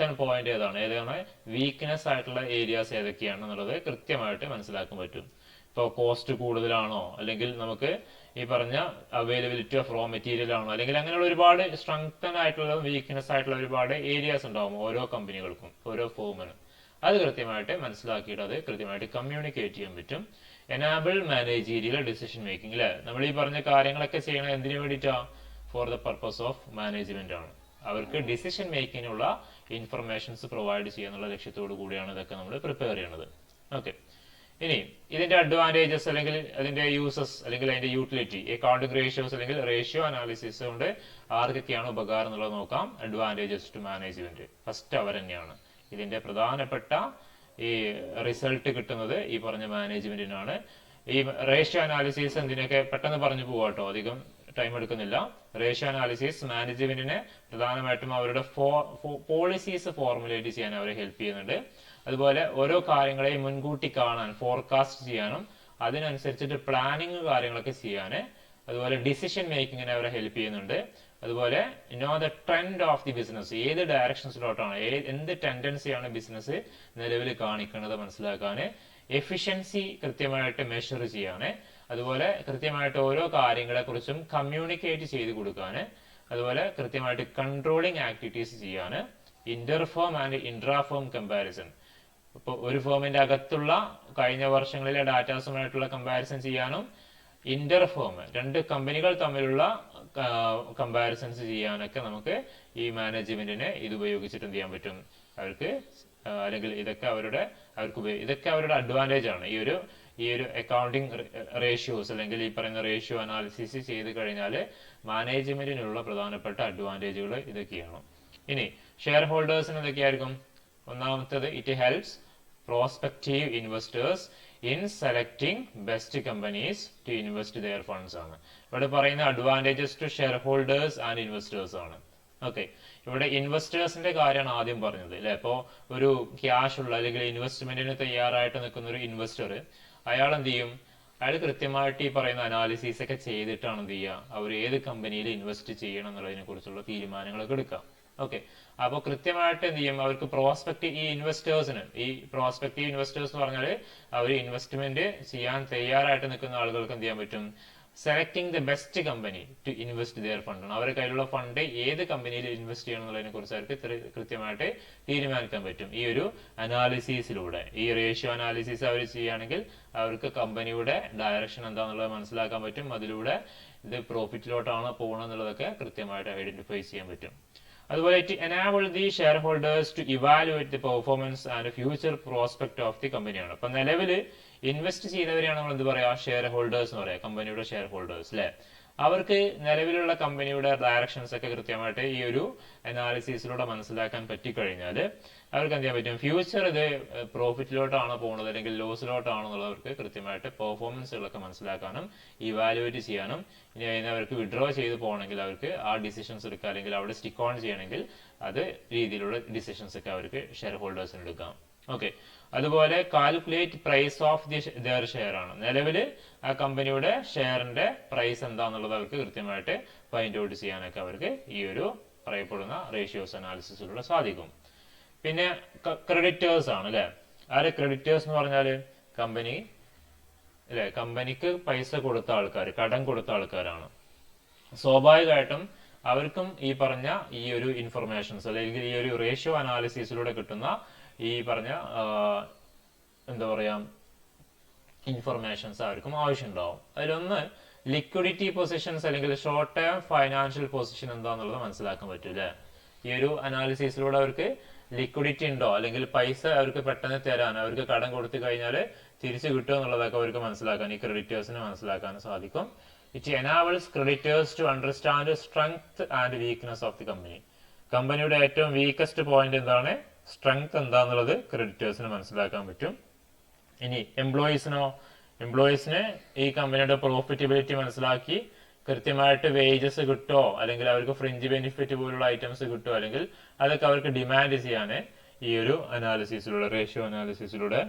ആൻഡ് പോയിന്റ് ഏതാണ് വീക്ക്നെസ് ആയിട്ടുള്ള ഏരിയാസ് ഏതൊക്കെയാണെന്നുള്ളത് കൃത്യമായിട്ട് മനസ്സിലാക്കാൻ പറ്റും. ഇപ്പോൾ കോസ്റ്റ് കൂടുതലാണോ, അല്ലെങ്കിൽ നമുക്ക് ഈ പറഞ്ഞ അവൈലബിലിറ്റി ഓഫ് റോ മെറ്റീരിയൽ ആണോ, അല്ലെങ്കിൽ അങ്ങനെയുള്ള ഒരുപാട് സ്ട്രെങ്തൻ ആയിട്ടുള്ള വീക്ക്നെസ് ആയിട്ടുള്ള ഒരുപാട് ഏരിയാസ് ഉണ്ടാവും ഓരോ കമ്പനികൾക്കും, ഓരോ ഫേമിനും. അത് കൃത്യമായിട്ട് മനസ്സിലാക്കിയിട്ട് അത് കൃത്യമായിട്ട് കമ്മ്യൂണിക്കേറ്റ് ചെയ്യാൻ പറ്റും. എനാബിൾ മാനേജീരിയൽ ഡിസിഷൻ മേക്കിംഗ് അല്ലെ, നമ്മൾ ഈ പറഞ്ഞ കാര്യങ്ങളൊക്കെ ചെയ്യണത് എന്തിനു വേണ്ടിയിട്ടാ, four the purpose of management ആണ്. അവർക്ക് ഡിസിഷൻ മേക്കിങ്ങിനുള്ള ഇൻഫർമേഷൻസ് പ്രൊവൈഡ് ചെയ്യാനുള്ള ലക്ഷ്യത്തോടു കൂടിയാണ് ഇതൊക്കെ നമ്മൾ പ്രിപ്പയർ ചെയ്യണത്. ഓക്കെ, ഇനി ഇതിന്റെ അഡ്വാൻറ്റേജസ് അല്ലെങ്കിൽ അതിന്റെ യൂസസ് അല്ലെങ്കിൽ അതിന്റെ യൂട്ടിലിറ്റി, അക്കൗണ്ടിംഗ് റേഷ്യോസ് അല്ലെങ്കിൽ റേഷ്യോ അനാലിസിസ് കൊണ്ട് ആർക്കൊക്കെയാണ് ഉപകാരം എന്നുള്ളത് നോക്കാം. അഡ്വാൻറ്റേജസ് ടു മാനേജ്മെന്റ്, ഫസ്റ്റ് അവർ തന്നെയാണ്. ഇതിന്റെ പ്രധാനപ്പെട്ട ഈ റിസൾട്ട് കിട്ടുന്നത് ഈ പറഞ്ഞ മാനേജ്മെന്റിനാണ്. ഈ റേഷ്യോ അനാലിസിസ് എന്തിനൊക്കെ പെട്ടെന്ന് പറഞ്ഞു പോവാട്ടോ, അധികം ടൈം എടുക്കുന്നില്ല. റേഷ്യോ അനാലിസിസ് മാനേജ്മെന്റിനെ പ്രധാനമായിട്ടും അവരുടെ പോളിസീസ് ഫോർമുലേറ്റ് ചെയ്യാൻ അവരെ ഹെൽപ്പ് ചെയ്യുന്നുണ്ട്. അതുപോലെ ഓരോ കാര്യങ്ങളെയും മുൻകൂട്ടി കാണാൻ, ഫോർകാസ്റ്റ് ചെയ്യാനും അതിനനുസരിച്ചിട്ട് പ്ലാനിങ് കാര്യങ്ങളൊക്കെ ചെയ്യാൻ, അതുപോലെ ഡിസിഷൻ മേക്കിങ്ങിനെ അവരെ ഹെൽപ്പ് ചെയ്യുന്നുണ്ട്. അതുപോലെ know the trend of the business, ഏത് ഡയറക്ഷൻസിലോട്ടാണ്, എന്ത് ടെൻഡൻസിയാണ് ബിസിനസ് നിലവിൽ കാണിക്കുന്നത് മനസ്സിലാക്കാൻ, എഫിഷ്യൻസി കൃത്യമായിട്ട് മെഷർ ചെയ്യാൻ, അതുപോലെ കൃത്യമായിട്ട് ഓരോ കാര്യങ്ങളെ കുറിച്ചും കമ്മ്യൂണിക്കേറ്റ് ചെയ്ത് കൊടുക്കാൻ, അതുപോലെ കൃത്യമായിട്ട് കൺട്രോളിങ് ആക്ടിവിറ്റീസ് ചെയ്യാൻ ഇന്റർഫേം ആൻഡ് ഇൻട്രാഫേം കമ്പാരിസൺ. ഇപ്പോൾ ഒരു ഫേമിന്റെ അകത്തുള്ള കഴിഞ്ഞ വർഷങ്ങളിലെ ഡാറ്റാസുമായിട്ടുള്ള കമ്പാരിസൺ ചെയ്യാനും ഇന്റർഫേം രണ്ട് കമ്പനികൾ തമ്മിലുള്ള കമ്പാരിസൺസ് ചെയ്യാനൊക്കെ നമുക്ക് ഈ മാനേജ്മെന്റിനെ ഇത് ഉപയോഗിച്ചിട്ട് എന്ത് ചെയ്യാൻ പറ്റും, അവർക്ക് അല്ലെങ്കിൽ ഇതൊക്കെ അവരുടെ അഡ്വാൻറ്റേജ് ആണ്. ഈ ഒരു അക്കൗണ്ടിങ് റേഷ്യോസ് അല്ലെങ്കിൽ ഈ പറയുന്ന റേഷ്യോ അനാലിസിസ് ചെയ്ത് കഴിഞ്ഞാൽ മാനേജ്മെന്റിനുള്ള പ്രധാനപ്പെട്ട അഡ്വാൻറ്റേജുകൾ ഇതൊക്കെയാണ്. ഇനി ഷെയർ ഹോൾഡേഴ്സിന് എന്തൊക്കെയായിരിക്കും? ഒന്നാമത്തേത്, it helps prospective investors in selecting best companies to invest their funds ആണ്. ഇവിടെ പറയുന്ന advantages to shareholders and investors ആണ്. ഓക്കെ, ഇവിടെ ഇൻവെസ്റ്റേഴ്സിന്റെ കാര്യമാണ് ആദ്യം പറഞ്ഞത് അല്ലെ. ഇപ്പോൾ ഒരു ക്യാഷ് ഉള്ള അല്ലെങ്കിൽ ഇൻവെസ്റ്റ്മെന്റിന് തയ്യാറായിട്ട് നിൽക്കുന്ന ഒരു ഇൻവെസ്റ്റർ, അയാൾ എന്ത് ചെയ്യും? അയാൾ കൃത്യമായിട്ട് ഈ പറയുന്ന അനാലിസിസ് ഒക്കെ ചെയ്തിട്ടാണ് എന്ത് ചെയ്യുക, അവർ ഏത് കമ്പനിയിൽ ഇൻവെസ്റ്റ് ചെയ്യണം എന്നുള്ളതിനെ കുറിച്ചുള്ള തീരുമാനങ്ങളൊക്കെ എടുക്കാം. ഓക്കെ, അപ്പോൾ കൃത്യമായിട്ട് എന്ത് ചെയ്യും? അവർക്ക് പ്രോസ്പെക്റ്റീവ് ഇൻവെസ്റ്റേഴ്സ് എന്ന് പറഞ്ഞാൽ അവർ ഇൻവെസ്റ്റ്മെന്റ് ചെയ്യാൻ തയ്യാറായിട്ട് നിൽക്കുന്ന ആളുകൾക്ക് എന്ത് ചെയ്യാൻ പറ്റും? Selecting the best company to invest their fund ആണ്. അവരുടെ കയ്യിലുള്ള ഫണ്ട് ഏത് കമ്പനിയിൽ ഇൻവെസ്റ്റ് ചെയ്യണം എന്നുള്ളതിനെ കുറിച്ച് അവർക്ക് കൃത്യമായിട്ട് തീരുമാനിക്കാൻ പറ്റും ഈ ഒരു അനാലിസിസിലൂടെ. ഈ റേഷ്യോ അനാലിസിസ് അവർ ചെയ്യുകയാണെങ്കിൽ അവർക്ക് കമ്പനിയുടെ ഡയറക്ഷൻ എന്താണെന്നുള്ളത് മനസ്സിലാക്കാൻ പറ്റും. അതിലൂടെ ഇത് പ്രോഫിറ്റിലോട്ടാണ് പോകണമെന്നുള്ളതൊക്കെ കൃത്യമായിട്ട് ഐഡന്റിഫൈ ചെയ്യാൻ പറ്റും. അതുപോലെ it enable the shareholders to evaluate the performance and future prospect of the കമ്പനിയാണ്. അപ്പൊ നിലവിൽ ഇൻവെസ്റ്റ് ചെയ്തവരെയാണ് നമ്മൾ എന്ത് പറയാ? ഷെയർ ഹോൾഡേഴ്സ് എന്ന് പറയാം, കമ്പനിയുടെ ഷെയർ ഹോൾഡേഴ്സ് അല്ലെ. അവർക്ക് നിലവിലുള്ള കമ്പനിയുടെ ഡയറക്ഷൻസ് ഒക്കെ കൃത്യമായിട്ട് ഈ ഒരു അനാലിസിസിലൂടെ മനസ്സിലാക്കാൻ പറ്റിക്കഴിഞ്ഞാൽ അവർക്ക് എന്ത് ചെയ്യാൻ പറ്റും? ഫ്യൂച്ചർ ഇത് പ്രോഫിറ്റിലോട്ടാണോ പോകുന്നത് അല്ലെങ്കിൽ ലോസിലോട്ടാണോ എന്നുള്ളത് അവർക്ക് കൃത്യമായിട്ട് പെർഫോമൻസുകളൊക്കെ മനസ്സിലാക്കാനും ഇവാലുവേറ്റ് ചെയ്യാനും, ഇനി അതിന് അവർക്ക് വിഡ്രോ ചെയ്ത് പോകണമെങ്കിൽ അവർക്ക് ആ ഡിസിഷൻസ് എടുക്കുക അല്ലെങ്കിൽ അവിടെ സ്റ്റിക്ക് ഓൺ ചെയ്യണമെങ്കിൽ അത് രീതിയിലുള്ള ഡിസിഷൻസ് ഒക്കെ അവർക്ക് ഷെയർ ഹോൾഡേഴ്സിന് എടുക്കാം. ഓക്കെ, അതുപോലെ calculate price of their share ആണ്. നിലവിൽ ആ കമ്പനിയുടെ ഷെയറിന്റെ പ്രൈസ് എന്താണെന്നുള്ളത് അവർക്ക് കൃത്യമായിട്ട് ഫൈൻഡ് ഔട്ട് ചെയ്യാനൊക്കെ അവർക്ക് ഈ ഒരു പറയപ്പെടുന്ന റേഷ്യോസ് അനാലിസിസിലൂടെ സാധിക്കും. പിന്നെ ക്രെഡിറ്റേഴ്സ് ആണ് അല്ലെ. ആര് ക്രെഡിറ്റേഴ്സ് എന്ന് പറഞ്ഞാല് കമ്പനിക്ക് പൈസ കൊടുത്ത ആൾക്കാർ, കടം കൊടുത്ത ആൾക്കാരാണ്. സ്വാഭാവികമായിട്ടും അവർക്കും ഈ പറഞ്ഞ ഈ ഒരു ഇൻഫർമേഷൻസ് അല്ലെങ്കിൽ ഈ ഒരു റേഷ്യോ അനാലിസിസിലൂടെ കിട്ടുന്ന ഈ പറഞ്ഞ എന്താ പറയാ ഇൻഫർമേഷൻസ് അവർക്കും ആവശ്യമുണ്ടാവും. അതിലൊന്ന് ലിക്വിഡിറ്റി പൊസിഷൻസ് അല്ലെങ്കിൽ ഷോർട്ട് ടേം ഫൈനാൻഷ്യൽ പൊസിഷൻ എന്താന്നുള്ളത് മനസ്സിലാക്കാൻ പറ്റും അല്ലെ. ഈ ഒരു അനാലിസിസിലൂടെ അവർക്ക് ലിക്വിഡിറ്റി ഉണ്ടോ അല്ലെങ്കിൽ പൈസ അവർക്ക് പെട്ടെന്ന് തരാൻ, അവർക്ക് കടം കൊടുത്തു കഴിഞ്ഞാൽ തിരിച്ചു കിട്ടുമോ എന്നുള്ളതൊക്കെ അവർക്ക് മനസ്സിലാക്കാൻ, ഈ ക്രെഡിറ്റേഴ്സിന് മനസ്സിലാക്കാൻ സാധിക്കും. It enables creditors to understand strength and weakness of the company. കമ്പനിയുടെ ഏറ്റവും വീക്കസ്റ്റ് പോയിന്റ് എന്താണ്, സ്ട്രെങ്ത് എന്താന്നുള്ളത് ക്രെഡിറ്റേഴ്സിന് മനസ്സിലാക്കാൻ പറ്റും. ഇനി എംപ്ലോയീസിന് ഈ കമ്പനിയുടെ പ്രോഫിറ്റബിലിറ്റി മനസ്സിലാക്കി കൃത്യമായിട്ട് വേജസ് കിട്ടോ അല്ലെങ്കിൽ അവർക്ക് ഫ്രിഞ്ച് ബെനിഫിറ്റ് പോലുള്ള ഐറ്റംസ് കിട്ടോ അല്ലെങ്കിൽ അതൊക്കെ അവർക്ക് ഡിമാൻഡ് ചെയ്യാന് ഈ ഒരു അനാലിസിസിലൂടെ, റേഷ്യോ അനാലിസിസിലൂടെ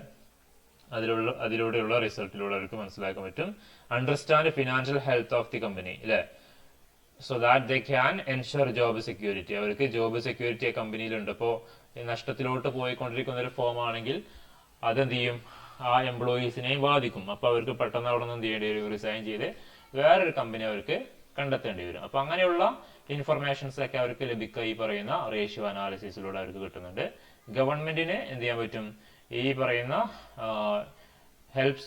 അതിലൂടെയുള്ള റിസൾട്ടിലൂടെ അവർക്ക് മനസ്സിലാക്കാൻ പറ്റും. Understand financial health of the company അല്ലെ, so that they can ensure job security. അവർക്ക് ജോബ് സെക്യൂരിറ്റി കമ്പനിയിലുണ്ട്. അപ്പോൾ നഷ്ടത്തിലോട്ട് പോയിക്കൊണ്ടിരിക്കുന്ന ഒരു ഫോം ആണെങ്കിൽ അതെന്ത് ചെയ്യും, ആ എംപ്ലോയീസിനെയും ബാധിക്കും. അപ്പൊ അവർക്ക് പെട്ടെന്ന് അവിടെ നിന്ന് എന്ത് ചെയ്യേണ്ടി വരും, റിസൈൻ ചെയ്ത് വേറൊരു കമ്പനി അവർക്ക് കണ്ടെത്തേണ്ടി വരും. അപ്പൊ അങ്ങനെയുള്ള ഇൻഫർമേഷൻസ് ഒക്കെ അവർക്ക് ലഭിക്കുക ഈ പറയുന്ന റേഷ്യോ അനാലിസിസിലൂടെ അവർക്ക് കിട്ടുന്നുണ്ട്. ഗവൺമെന്റിന് എന്ത് ചെയ്യാൻ പറ്റും, ഈ പറയുന്ന helps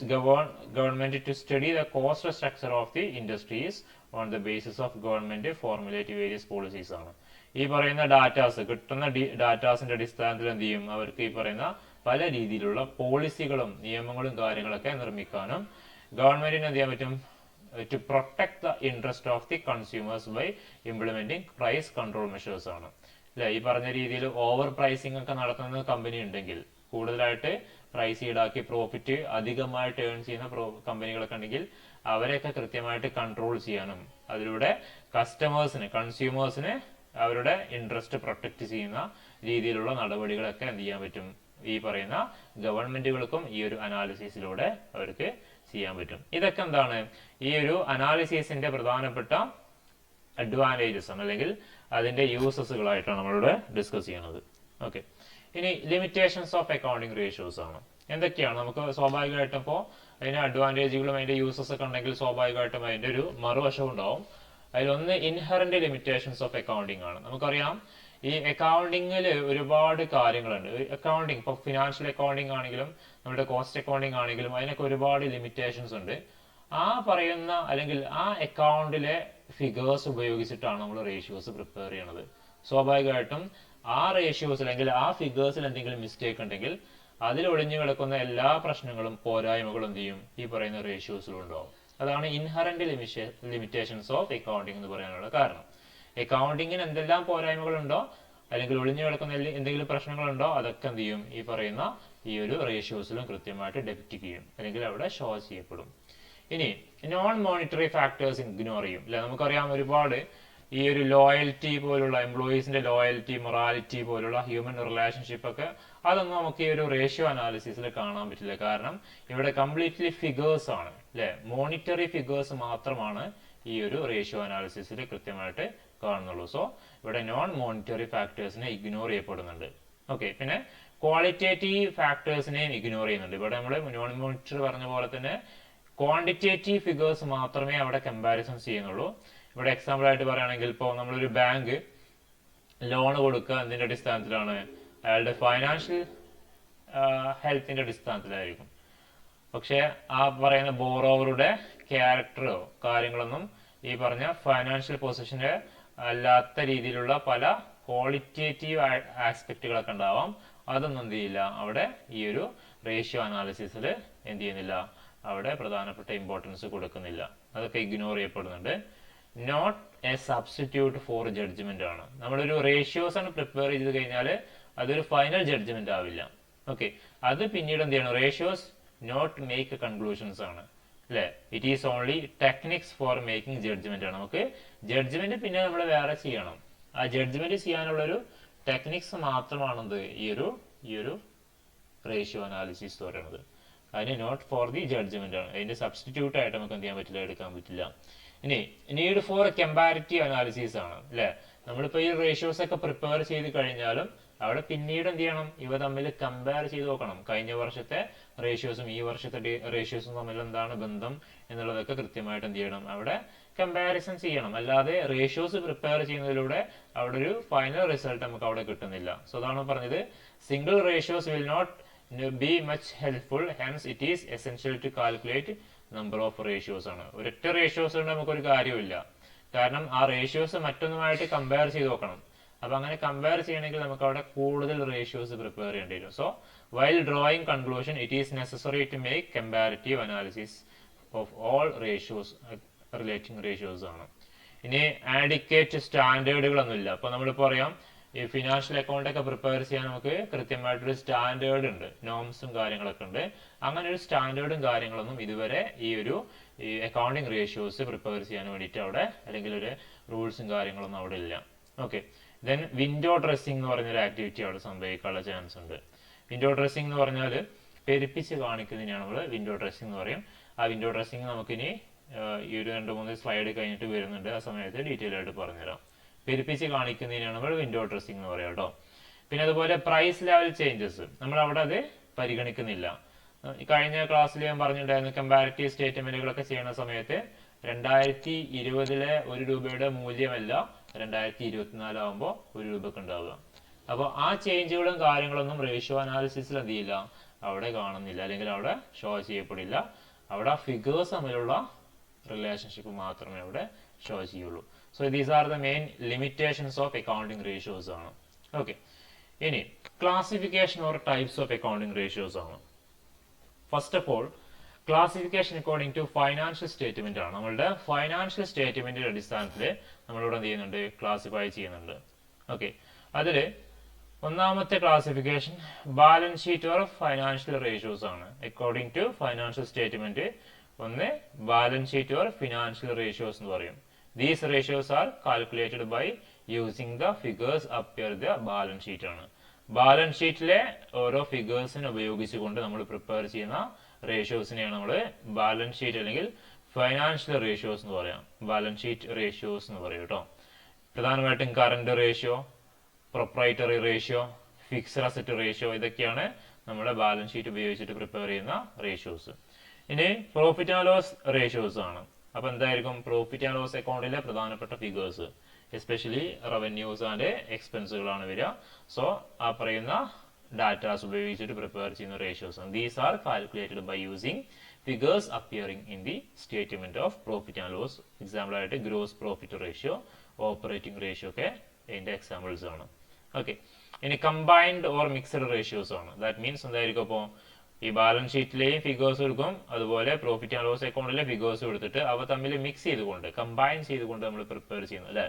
government to study the cost structure of the industries on the basis of government formulate various policies ആണ്. ഈ പറയുന്ന ഡാറ്റാസ് കിട്ടുന്ന ഡാറ്റാസിന്റെ അടിസ്ഥാനത്തിൽ എന്ത് ചെയ്യും, അവർക്ക് ഈ പറയുന്ന പല രീതിയിലുള്ള പോളിസികളും നിയമങ്ങളും കാര്യങ്ങളൊക്കെ നിർമ്മിക്കാനും ഗവൺമെന്റിന് എന്ത് ചെയ്യാൻ പറ്റും, to protect the interest of the consumers by implementing price control measures ആണ് അല്ലെ. ഈ പറഞ്ഞ രീതിയിൽ ഓവർ പ്രൈസിംഗ് ഒക്കെ നടത്തുന്ന കമ്പനി ഉണ്ടെങ്കിൽ, കൂടുതലായിട്ട് പ്രൈസ് ഈടാക്കി പ്രോഫിറ്റ് അധികമായിട്ട് ഏൺ ചെയ്യുന്ന കമ്പനികളൊക്കെ ഉണ്ടെങ്കിൽ അവരെയൊക്കെ കൃത്യമായിട്ട് കൺട്രോൾ ചെയ്യാനും അതിലൂടെ കൺസ്യൂമേഴ്സിന് അവരുടെ ഇൻട്രസ്റ്റ് പ്രൊട്ടക്ട് ചെയ്യുന്ന രീതിയിലുള്ള നടപടികളൊക്കെ എന്ത് ചെയ്യാൻ പറ്റും, ഈ പറയുന്ന ഗവൺമെന്റുകൾക്കും ഈ ഒരു അനാലിസിസിലൂടെ അവർക്ക് ചെയ്യാൻ പറ്റും. ഇതൊക്കെ എന്താണ്, ഈ ഒരു അനാലിസിസിന്റെ പ്രധാനപ്പെട്ട അഡ്വാൻറ്റേജസ് ആണ് അല്ലെങ്കിൽ അതിന്റെ യൂസസുകളായിട്ടാണ് നമ്മളിവിടെ ഡിസ്കസ് ചെയ്യുന്നത്. ഓക്കെ, ഇനി ലിമിറ്റേഷൻസ് ഓഫ് അക്കൗണ്ടിങ് റേഷ്യോസ് ആണ്. എന്തൊക്കെയാണ്, നമുക്ക് സ്വാഭാവികമായിട്ടും ഇപ്പോൾ അതിന് അഡ്വാൻറ്റേജുകളും അതിന്റെ യൂസസ് ഒക്കെ ഉണ്ടെങ്കിൽ സ്വാഭാവികമായിട്ടും അതിന്റെ ഒരു മറുവശം ഉണ്ടാവും. അതിലൊന്ന് ഇൻഹറന്റ് ലിമിറ്റേഷൻസ് ഓഫ് അക്കൗണ്ടിങ് ആണ്. നമുക്കറിയാം ഈ അക്കൗണ്ടിങ്ങിൽ ഒരുപാട് കാര്യങ്ങളുണ്ട്. അക്കൗണ്ടിങ് ഇപ്പോൾ ഫിനാൻഷ്യൽ അക്കൗണ്ടിങ് ആണെങ്കിലും നമ്മുടെ കോസ്റ്റ് അക്കൗണ്ടിങ് ആണെങ്കിലും അതിനൊക്കെ ഒരുപാട് ലിമിറ്റേഷൻസ് ഉണ്ട്. ആ പറയുന്ന അല്ലെങ്കിൽ ആ അക്കൗണ്ടിലെ ഫിഗേഴ്സ് ഉപയോഗിച്ചിട്ടാണ് നമ്മൾ റേഷ്യോസ് പ്രിപ്പയർ ചെയ്യണത്. സ്വാഭാവികമായിട്ടും ആ റേഷ്യോസ് അല്ലെങ്കിൽ ആ ഫിഗേഴ്സിൽ എന്തെങ്കിലും മിസ്റ്റേക്ക് ഉണ്ടെങ്കിൽ അതിൽ ഒളിഞ്ഞു കിടക്കുന്ന എല്ലാ പ്രശ്നങ്ങളും പോരായ്മകളും എന്ത് ചെയ്യും ഈ പറയുന്ന റേഷ്യോസിലും ഉണ്ടാവും. അതാണ് ഇൻഹറന്റ് ലിമിറ്റേഷൻസ് ഓഫ് അക്കൗണ്ടിങ് എന്ന് പറയാനുള്ള കാരണം. അക്കൗണ്ടിങ്ങിന് എന്തെല്ലാം പോരായ്മകളുണ്ടോ അല്ലെങ്കിൽ ഒളിഞ്ഞു കിടക്കുന്ന എന്തെങ്കിലും പ്രശ്നങ്ങളുണ്ടോ അതൊക്കെ എന്ത് ചെയ്യും ഈ പറയുന്ന ഈ ഒരു റേഷ്യോസിലും കൃത്യമായിട്ട് ഡെപിക്റ്റ് ചെയ്യും അല്ലെങ്കിൽ അവിടെ ഷോ ചെയ്യപ്പെടും. ഇനി നോൺ മോണിറ്ററി ഫാക്ടേഴ്സ് ഇഗ്നോർ ചെയ്യും അല്ലെ. നമുക്കറിയാം ഒരുപാട് ഈ ഒരു ലോയൽറ്റി പോലുള്ള എംപ്ലോയീസിന്റെ ലോയൽറ്റി, മൊറാലിറ്റി പോലുള്ള ഹ്യൂമൻ റിലേഷൻഷിപ്പ് ഒക്കെ അതൊന്നും നമുക്ക് ഈ ഒരു റേഷ്യോ അനാലിസിസിൽ കാണാൻ പറ്റില്ല. കാരണം ഇവിടെ കംപ്ലീറ്റ്ലി ഫിഗേഴ്സ് ആണ് അല്ലെ, മോണിറ്ററി ഫിഗേഴ്സ് മാത്രമാണ് ഈ ഒരു റേഷ്യോ അനാലിസിസിൽ കൃത്യമായിട്ട് കാണുന്നുള്ളൂ. സോ ഇവിടെ നോൺ മോണിറ്ററി ഫാക്ടേഴ്സിനെ ഇഗ്നോർ ചെയ്യപ്പെടുന്നുണ്ട്. ഓക്കെ, പിന്നെ ക്വാളിറ്റേറ്റീവ് ഫാക്ടേഴ്സിനെയും ഇഗ്നോർ ചെയ്യുന്നുണ്ട്. ഇവിടെ നമ്മൾ നോൺ മോണിറ്ററി പറഞ്ഞ പോലെ തന്നെ ക്വാണ്ടിറ്റേറ്റീവ് ഫിഗേഴ്സ് മാത്രമേ അവിടെ കമ്പാരിസൺ ചെയ്യുന്നുള്ളൂ. ഇവിടെ എക്സാമ്പിൾ ആയിട്ട് പറയുകയാണെങ്കിൽ ഇപ്പോൾ നമ്മളൊരു ബാങ്ക് ലോൺ കൊടുക്കുക എന്തിന്റെ അടിസ്ഥാനത്തിലാണ്? അയാളുടെ ഫൈനാൻഷ്യൽ ഹെൽത്തിന്റെ അടിസ്ഥാനത്തിലായിരിക്കും. പക്ഷെ ആ പറയുന്ന ബോറോവറുടെ ക്യാരക്ടറോ കാര്യങ്ങളൊന്നും ഈ പറഞ്ഞ ഫൈനാൻഷ്യൽ പൊസിഷന് അല്ലാത്ത രീതിയിലുള്ള പല ക്വാളിറ്റേറ്റീവ് ആസ്പെക്റ്റുകളൊക്കെ ഉണ്ടാവാം. അതൊന്നും എന്ത് ചെയ്യില്ല അവിടെ ഈ ഒരു റേഷ്യോ അനാലിസിസിൽ എന്ത് ചെയ്യുന്നില്ല, അവിടെ പ്രധാനപ്പെട്ട ഇമ്പോർട്ടൻസ് കൊടുക്കുന്നില്ല. അതൊക്കെ ഇഗ്നോർ ചെയ്യപ്പെടുന്നുണ്ട്. Not a substitute for judgement ആണ്. നമ്മളൊരു റേഷ്യോസ് ആണ് പ്രിപ്പയർ ചെയ്ത് കഴിഞ്ഞാൽ അതൊരു ഫൈനൽ ജഡ്ജ്മെന്റ് ആവില്ല. ഓക്കെ, അത് പിന്നീട് എന്ത് ചെയ്യണം? റേഷ്യോസ് നോട്ട് മേക്ക് കൺക്ലൂഷൻസ് ആണ് അല്ലെ. It is only techniques for making judgement ആണ്. നമുക്ക് ജഡ്ജ്മെന്റ് പിന്നെ നമ്മൾ വേറെ ചെയ്യണം. ആ ജഡ്ജ്മെന്റ് ചെയ്യാനുള്ളൊരു ടെക്നിക്സ് മാത്രമാണെന്ത് ഈ ഒരു റേഷ്യോ അനാലിസിസ് എന്ന് പറയുന്നത്. അതിന് നോട്ട് ഫോർ ദി ജഡ്ജ്മെന്റ് ആണ്. അതിന്റെ സബ്സ്റ്റിറ്റ്യൂട്ട് ആയിട്ട് നമുക്ക് എന്ത് ചെയ്യാൻ പറ്റില്ല, എടുക്കാൻ പറ്റില്ല. ഇനി നീഡ് ഫോർ കമ്പാരിറ്റീവ് അനാലിസിസ് ആണ് അല്ലെ. നമ്മളിപ്പോ ഈ റേഷ്യോസ് ഒക്കെ പ്രിപ്പയർ ചെയ്ത് കഴിഞ്ഞാലും അവിടെ പിന്നീട് എന്ത് ചെയ്യണം, ഇവ തമ്മിൽ കമ്പയർ ചെയ്ത് നോക്കണം. കഴിഞ്ഞ വർഷത്തെ റേഷ്യോസും ഈ വർഷത്തെ റേഷ്യോസും തമ്മിൽ എന്താണ് ബന്ധം എന്നുള്ളതൊക്കെ കൃത്യമായിട്ട് എന്ത് ചെയ്യണം, അവിടെ കമ്പാരിസൺ ചെയ്യണം. അല്ലാതെ റേഷ്യോസ് പ്രിപ്പയർ ചെയ്യുന്നതിലൂടെ അവിടെ ഒരു ഫൈനൽ റിസൾട്ട് നമുക്ക് അവിടെ കിട്ടുന്നില്ല. സോ അതാണ് പറഞ്ഞത്, single ratios will not be much helpful, hence it is essential to calculate number of ratios ആണ്. ഒരൊറ്റ റേഷ്യോസ് കൊണ്ട് നമുക്കൊരു കാര്യമില്ല. കാരണം ആ റേഷ്യോസ് മറ്റൊന്നുമായിട്ട് കമ്പയർ ചെയ്ത് നോക്കണം. അപ്പൊ അങ്ങനെ കമ്പയർ ചെയ്യണമെങ്കിൽ നമുക്ക് അവിടെ കൂടുതൽ റേഷ്യോസ് പ്രിപ്പയർ ചെയ്യേണ്ടി വരും. So while drawing conclusion it is necessary to make comparative analysis of all ratios, relating ratios ആണ്. ഇനി ആഡിക്കേറ്റ് സ്റ്റാൻഡേർഡുകളൊന്നുമില്ല. അപ്പൊ നമ്മളിപ്പോ പറയാം ഈ ഫിനാൻഷ്യൽ അക്കൗണ്ട് ഒക്കെ പ്രിപ്പയർ ചെയ്യാൻ നമുക്ക് കൃത്യമായിട്ടൊരു സ്റ്റാൻഡേർഡ് ഉണ്ട്, നോംസും കാര്യങ്ങളൊക്കെ ഉണ്ട്. അങ്ങനെ ഒരു സ്റ്റാൻഡേർഡും കാര്യങ്ങളൊന്നും ഇതുവരെ ഈ അക്കൗണ്ടിങ് റേഷ്യോസ് പ്രിപ്പയർ ചെയ്യാൻ വേണ്ടിയിട്ട് അവിടെ അല്ലെങ്കിൽ ഒരു റൂൾസും കാര്യങ്ങളൊന്നും അവിടെ ഇല്ല. ഓക്കെ, ദെൻ വിൻഡോ ഡ്രസ്സിംഗ് എന്ന് പറഞ്ഞൊരു ആക്ടിവിറ്റി അവിടെ സംഭവിക്കാനുള്ള ചാൻസ് ഉണ്ട്. വിൻഡോ ഡ്രസ്സിംഗ് എന്ന് പറഞ്ഞാൽ പെരുപ്പിച്ച് കാണിക്കുന്നതിനാണ് നമ്മൾ വിൻഡോ ഡ്രസ്സിംഗ് എന്ന് പറയും. ആ വിൻഡോ ഡ്രസ്സിംഗ് നമുക്കിനി ഈ ഒരു 2-3 സ്ലൈഡ് കഴിഞ്ഞിട്ട് വരുന്നുണ്ട്. ആ സമയത്ത് ഡീറ്റെയിൽ ആയിട്ട് പറഞ്ഞുതരാം. പെരുപ്പിച്ച് കാണിക്കുന്നതിനാണ് നമ്മൾ വിൻഡോ ഡ്രസ്സിംഗ് എന്ന് പറയാം കേട്ടോ. പിന്നെ അതുപോലെ പ്രൈസ് ലെവൽ ചേഞ്ചസ് നമ്മൾ അവിടെ അത് പരിഗണിക്കുന്നില്ല. കഴിഞ്ഞ ക്ലാസ്സിൽ ഞാൻ പറഞ്ഞിട്ടുണ്ടായിരുന്നു, കമ്പാരിറ്റീവ് സ്റ്റേറ്റ്മെന്റുകളൊക്കെ ചെയ്യുന്ന സമയത്ത് 2020 1 രൂപയുടെ മൂല്യമല്ല 2024 ആകുമ്പോൾ 1 രൂപക്ക് ഉണ്ടാവുക. അപ്പോൾ ആ ചേഞ്ചുകളും കാര്യങ്ങളൊന്നും റേഷ്യോ അനാലിസിസിൽ എന്ത് ചെയ്യില്ല, അവിടെ കാണുന്നില്ല അല്ലെങ്കിൽ അവിടെ ഷോ ചെയ്യപ്പെടില്ല. അവിടെ ഫിഗേഴ്സ് തമ്മിലുള്ള റിലേഷൻഷിപ്പ് മാത്രമേ അവിടെ ഷോ ചെയ്യുള്ളൂ. So these are the main limitations of accounting ratios ആണ്. ഓക്കെ, ഇനി classification or types of accounting ratios ആണ്. First of all classification according to financial statement ആണ്. നമ്മളുടെ ഫൈനാൻഷ്യൽ സ്റ്റേറ്റ്മെന്റിന്റെ അടിസ്ഥാനത്തിൽ നമ്മളിവിടെ എന്ത് ചെയ്യുന്നുണ്ട്, ക്ലാസിഫൈ ചെയ്യുന്നുണ്ട്. ഓക്കെ, അതില് ഒന്നാമത്തെ classification balance sheet or financial ratios ആണ്. അക്കോർഡിംഗ് ടു ഫൈനാൻഷ്യൽ സ്റ്റേറ്റ്മെന്റ് ഒന്ന് balance sheet or financial ratios എന്ന് പറയും. These ratios are calculated by using the figures appear the balance sheet ആണ്. ബാലൻസ് ഷീറ്റിലെ ഓരോ ഫിഗേഴ്സിനെ ഉപയോഗിച്ചുകൊണ്ട് നമ്മൾ പ്രിപ്പയർ ചെയ്യുന്ന റേഷ്യോസിനെയാണ് നമ്മൾ ബാലൻസ് ഷീറ്റ് അല്ലെങ്കിൽ ഫൈനാൻഷ്യൽ റേഷ്യോസ് എന്ന് പറയാം. ബാലൻസ് ഷീറ്റ് റേഷ്യോസ് എന്ന് പറയും കേട്ടോ. പ്രധാനമായിട്ടും current ratio, proprietary ratio, fixed asset ratio, ഇതൊക്കെയാണ് നമ്മുടെ ബാലൻസ് ഷീറ്റ് ഉപയോഗിച്ചിട്ട് പ്രിപ്പയർ ചെയ്യുന്ന റേഷ്യോസ്. ഇനി പ്രോഫിറ്റ് ആൻഡ് ലോസ് റേഷ്യോസ് ആണ്. അപ്പൊ എന്തായിരിക്കും പ്രോഫിറ്റ് ആൻഡ് ലോസ് അക്കൗണ്ടിലെ പ്രധാനപ്പെട്ട ഫിഗേഴ്സ്, എസ്പെഷ്യലി റവന്യൂസ് ആൻഡ് എക്സ്പെൻസുകളാണ് വരിക. സോ ആ പറയുന്ന ഡാറ്റാസ് ഉപയോഗിച്ചിട്ട് പ്രിപ്പയർ ചെയ്യുന്ന റേഷ്യോസ് ആണ്. These are calculated by using figures appearing in the statement of profit and loss. Example ആയിട്ട് gross profit ratio, operating ratio ഒക്കെ ഇതിന്റെ എക്സാമ്പിൾസ് ആണ്. ഓക്കെ, ഇനി കമ്പൈൻഡ് ഓർ മിക്സഡ് റേഷ്യോസ് ആണ്. ദാറ്റ് മീൻസ് എന്തായിരിക്കും, അപ്പോൾ ഈ ബാലൻസ് ഷീറ്റിലെയും ഫിഗേഴ്സ് എടുക്കും, അതുപോലെ പ്രോഫിറ്റ് ആൻഡ് ലോസ് അക്കൗണ്ടിലെ ഫിഗേഴ്സ് എടുത്തിട്ട് അവ തമ്മിൽ മിക്സ് ചെയ്തുകൊണ്ട് കമ്പൈൻ ചെയ്തുകൊണ്ട് നമ്മൾ പ്രിപ്പയർ ചെയ്യുന്നു അല്ലെ.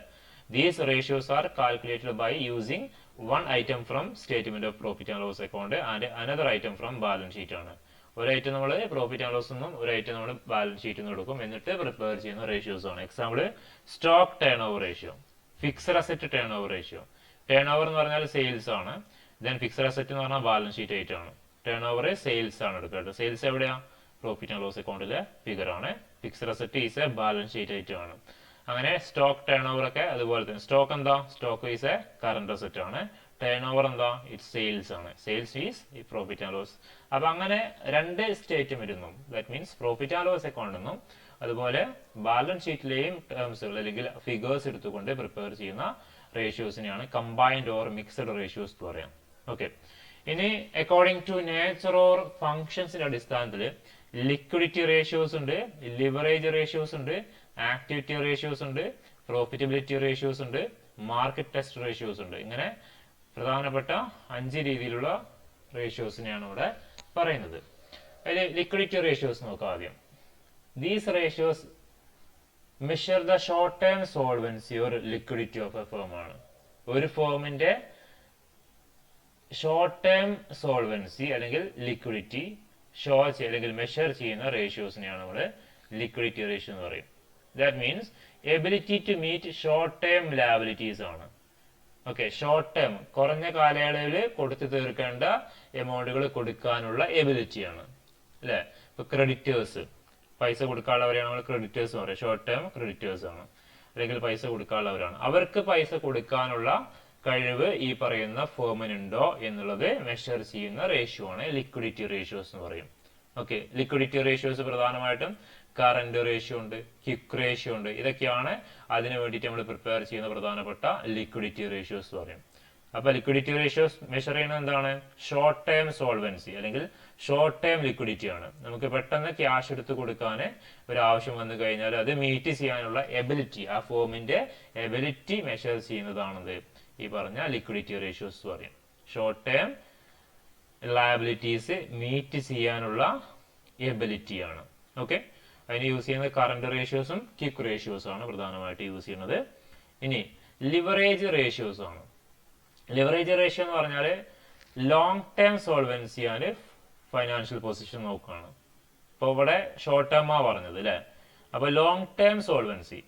These ratios are calculated by using one item from statement of profit and loss account and another item from balance sheet ആണ്. ഒരു ഐറ്റം നമ്മൾ പ്രോഫിറ്റ് ആൻഡ് ലോസ് നിന്നും ഒരു ഐറ്റം നമ്മൾ ബാലൻസ് ഷീറ്റിൽ നിന്ന് എടുക്കും, എന്നിട്ട് പ്രിപ്പയർ ചെയ്യുന്ന റേഷ്യോസ് ആണ്. Example stock turnover ratio, fixed asset turnover ratio. Turn over എന്ന് പറഞ്ഞാൽ സെയിൽസ് ആണ്, ദെൻ ഫിക്സഡ് അസറ്റ് എന്ന് പറഞ്ഞാൽ ബാലൻസ് ഷീറ്റ് ഐറ്റം ആണ്. ടേൺ ഓവർ സെയിൽസ് ആണ് എടുക്കുക. സെയിൽസ് എവിടെയാ, പ്രോഫിറ്റ് ആൻഡ് ലോസ് അക്കൗണ്ടിലെ ഫിഗർ ആണ്. Fixed asset is A balance sheet item ആണ്. അങ്ങനെ സ്റ്റോക്ക് ടേൺ ഓവർ ഒക്കെ അതുപോലെ തന്നെ. സ്റ്റോക്ക് എന്താ, stock is a current asset ആണ്. ടേൺ ഓവർ എന്താ, ഇറ്റ് സെയിൽസ് ആണ്. സെയിൽസ് ഈസ് ഈ പ്രോഫിറ്റ് ആൻഡ് ലോസ്. അപ്പൊ അങ്ങനെ രണ്ട് സ്റ്റേറ്റ്മെന്റ് നിന്നും, that means profit and loss അക്കൗണ്ടിൽ നിന്നും അതുപോലെ ബാലൻസ് ഷീറ്റിലെയും ടേംസുകൾ അല്ലെങ്കിൽ ഫിഗേഴ്സ് എടുത്തുകൊണ്ട് പ്രിപ്പയർ ചെയ്യുന്ന റേഷ്യോസിനെയാണ് കമ്പൈൻഡ് ഓർ മിക്സഡ് റേഷ്യോസ് എന്ന് പറയാം. ഓക്കെ, ഇനി അക്കോർഡിംഗ് ടു നേച്ചർ ഓർ ഫംഗ്ഷൻസിന്റെ അടിസ്ഥാനത്തിൽ ലിക്വിഡിറ്റി റേഷ്യോസ് ഉണ്ട്, ലിവറേജ് റേഷ്യോസ് ഉണ്ട്, ആക്ടിവിറ്റി റേഷ്യോസ് ഉണ്ട്, പ്രോഫിറ്റബിലിറ്റി റേഷ്യോസ് ഉണ്ട്, മാർക്കറ്റ് ടെസ്റ്റ് റേഷ്യോസ് ഉണ്ട്. ഇങ്ങനെ പ്രധാനപ്പെട്ട 5 രീതിയിലുള്ള റേഷ്യോസിനെയാണ് ഇവിടെ പറയുന്നത്. അതിൽ ലിക്വിഡിറ്റി റേഷ്യോസ് നോക്കാം ആദ്യം. These ratios measure the short term solvency or liquidity of a firm ആണ്. ഒരു ഫേമിന്റെ ഷോർട്ട് ടേം സോൾവൻസി അല്ലെങ്കിൽ ലിക്വിഡിറ്റി ഷോ അല്ലെങ്കിൽ മെഷർ ചെയ്യുന്ന റേഷ്യോസിനെയാണ് നമ്മൾ ലിക്വിഡിറ്റി റേഷ്യോ എന്ന് പറയും. That means ability to meet short term liabilities ആണ്. ഓക്കെ, ഷോർട്ട് ടേം കുറഞ്ഞ കാലയളവിൽ കൊടുത്തു തീർക്കേണ്ട എമൗണ്ടുകൾ കൊടുക്കാനുള്ള എബിലിറ്റി ആണ് അല്ലെ. ഇപ്പൊ ക്രെഡിറ്റേഴ്സ്, പൈസ കൊടുക്കാനുള്ളവരെയാണ് നമ്മൾ ക്രെഡിറ്റേഴ്സ് എന്ന് പറയുക. ഷോർട്ട് ടേം ക്രെഡിറ്റേഴ്സ് ആണ്, അല്ലെങ്കിൽ പൈസ കൊടുക്കാനുള്ളവരാണ്. അവർക്ക് പൈസ കൊടുക്കാനുള്ള കഴിവ് ഈ പറയുന്ന ഫേമിനുണ്ടോ എന്നുള്ളത് മെഷർ ചെയ്യുന്ന റേഷ്യോ ആണ് ലിക്വിഡിറ്റി റേഷ്യോസ് എന്ന് പറയും. ഓക്കെ, ലിക്വിഡിറ്റി റേഷ്യോസ് പ്രധാനമായിട്ടും കറന്റ് റേഷ്യോ ഉണ്ട്, ക്വിക്ക് റേഷ്യോ ഉണ്ട്. ഇതൊക്കെയാണ് അതിനു വേണ്ടിയിട്ട് നമ്മൾ പ്രിപ്പയർ ചെയ്യുന്ന പ്രധാനപ്പെട്ട ലിക്വിഡിറ്റി റേഷ്യോസ് എന്ന് പറയും. അപ്പൊ ലിക്വിഡിറ്റി റേഷ്യോസ് മെഷർ ചെയ്യുന്നത് എന്താണ്, ഷോർട്ട് ടേം സോൾവൻസി അല്ലെങ്കിൽ ഷോർട്ട് ടേം ലിക്വിഡിറ്റി ആണ്. നമുക്ക് പെട്ടെന്ന് ക്യാഷ് എടുത്ത് കൊടുക്കാൻ ഒരു ആവശ്യം വന്നു കഴിഞ്ഞാൽ അത് മീറ്റ് ചെയ്യാനുള്ള എബിലിറ്റി, ആ ഫോമിന്റെ എബിലിറ്റി മെഷർ ചെയ്യുന്നതാണത് ഈ പറഞ്ഞ ലിക്വിഡിറ്റി റേഷ്യോസ് പറയും. ഷോർട്ട് ടേം ലയബിലിറ്റീസ് മീറ്റ് ചെയ്യാനുള്ള എബിലിറ്റി ആണ്. ഓക്കെ, അതിന് യൂസ് ചെയ്യുന്നത് കറന്റ് റേഷ്യോസും ക്വിക്ക് റേഷ്യോസും ആണ് പ്രധാനമായിട്ട് യൂസ് ചെയ്യുന്നത്. ഇനി ലിവറേജ് റേഷ്യോസ് ആണ്. ലിവറേജ് റേഷ്യോ എന്ന് പറഞ്ഞാൽ long term solvency and financial position നോക്കുകയാണ്. ഇപ്പൊ ഇവിടെ ഷോർട്ട് ടേം ആ പറഞ്ഞത് അല്ലെ. അപ്പൊ ലോങ് ടേം സോൾവൻസി,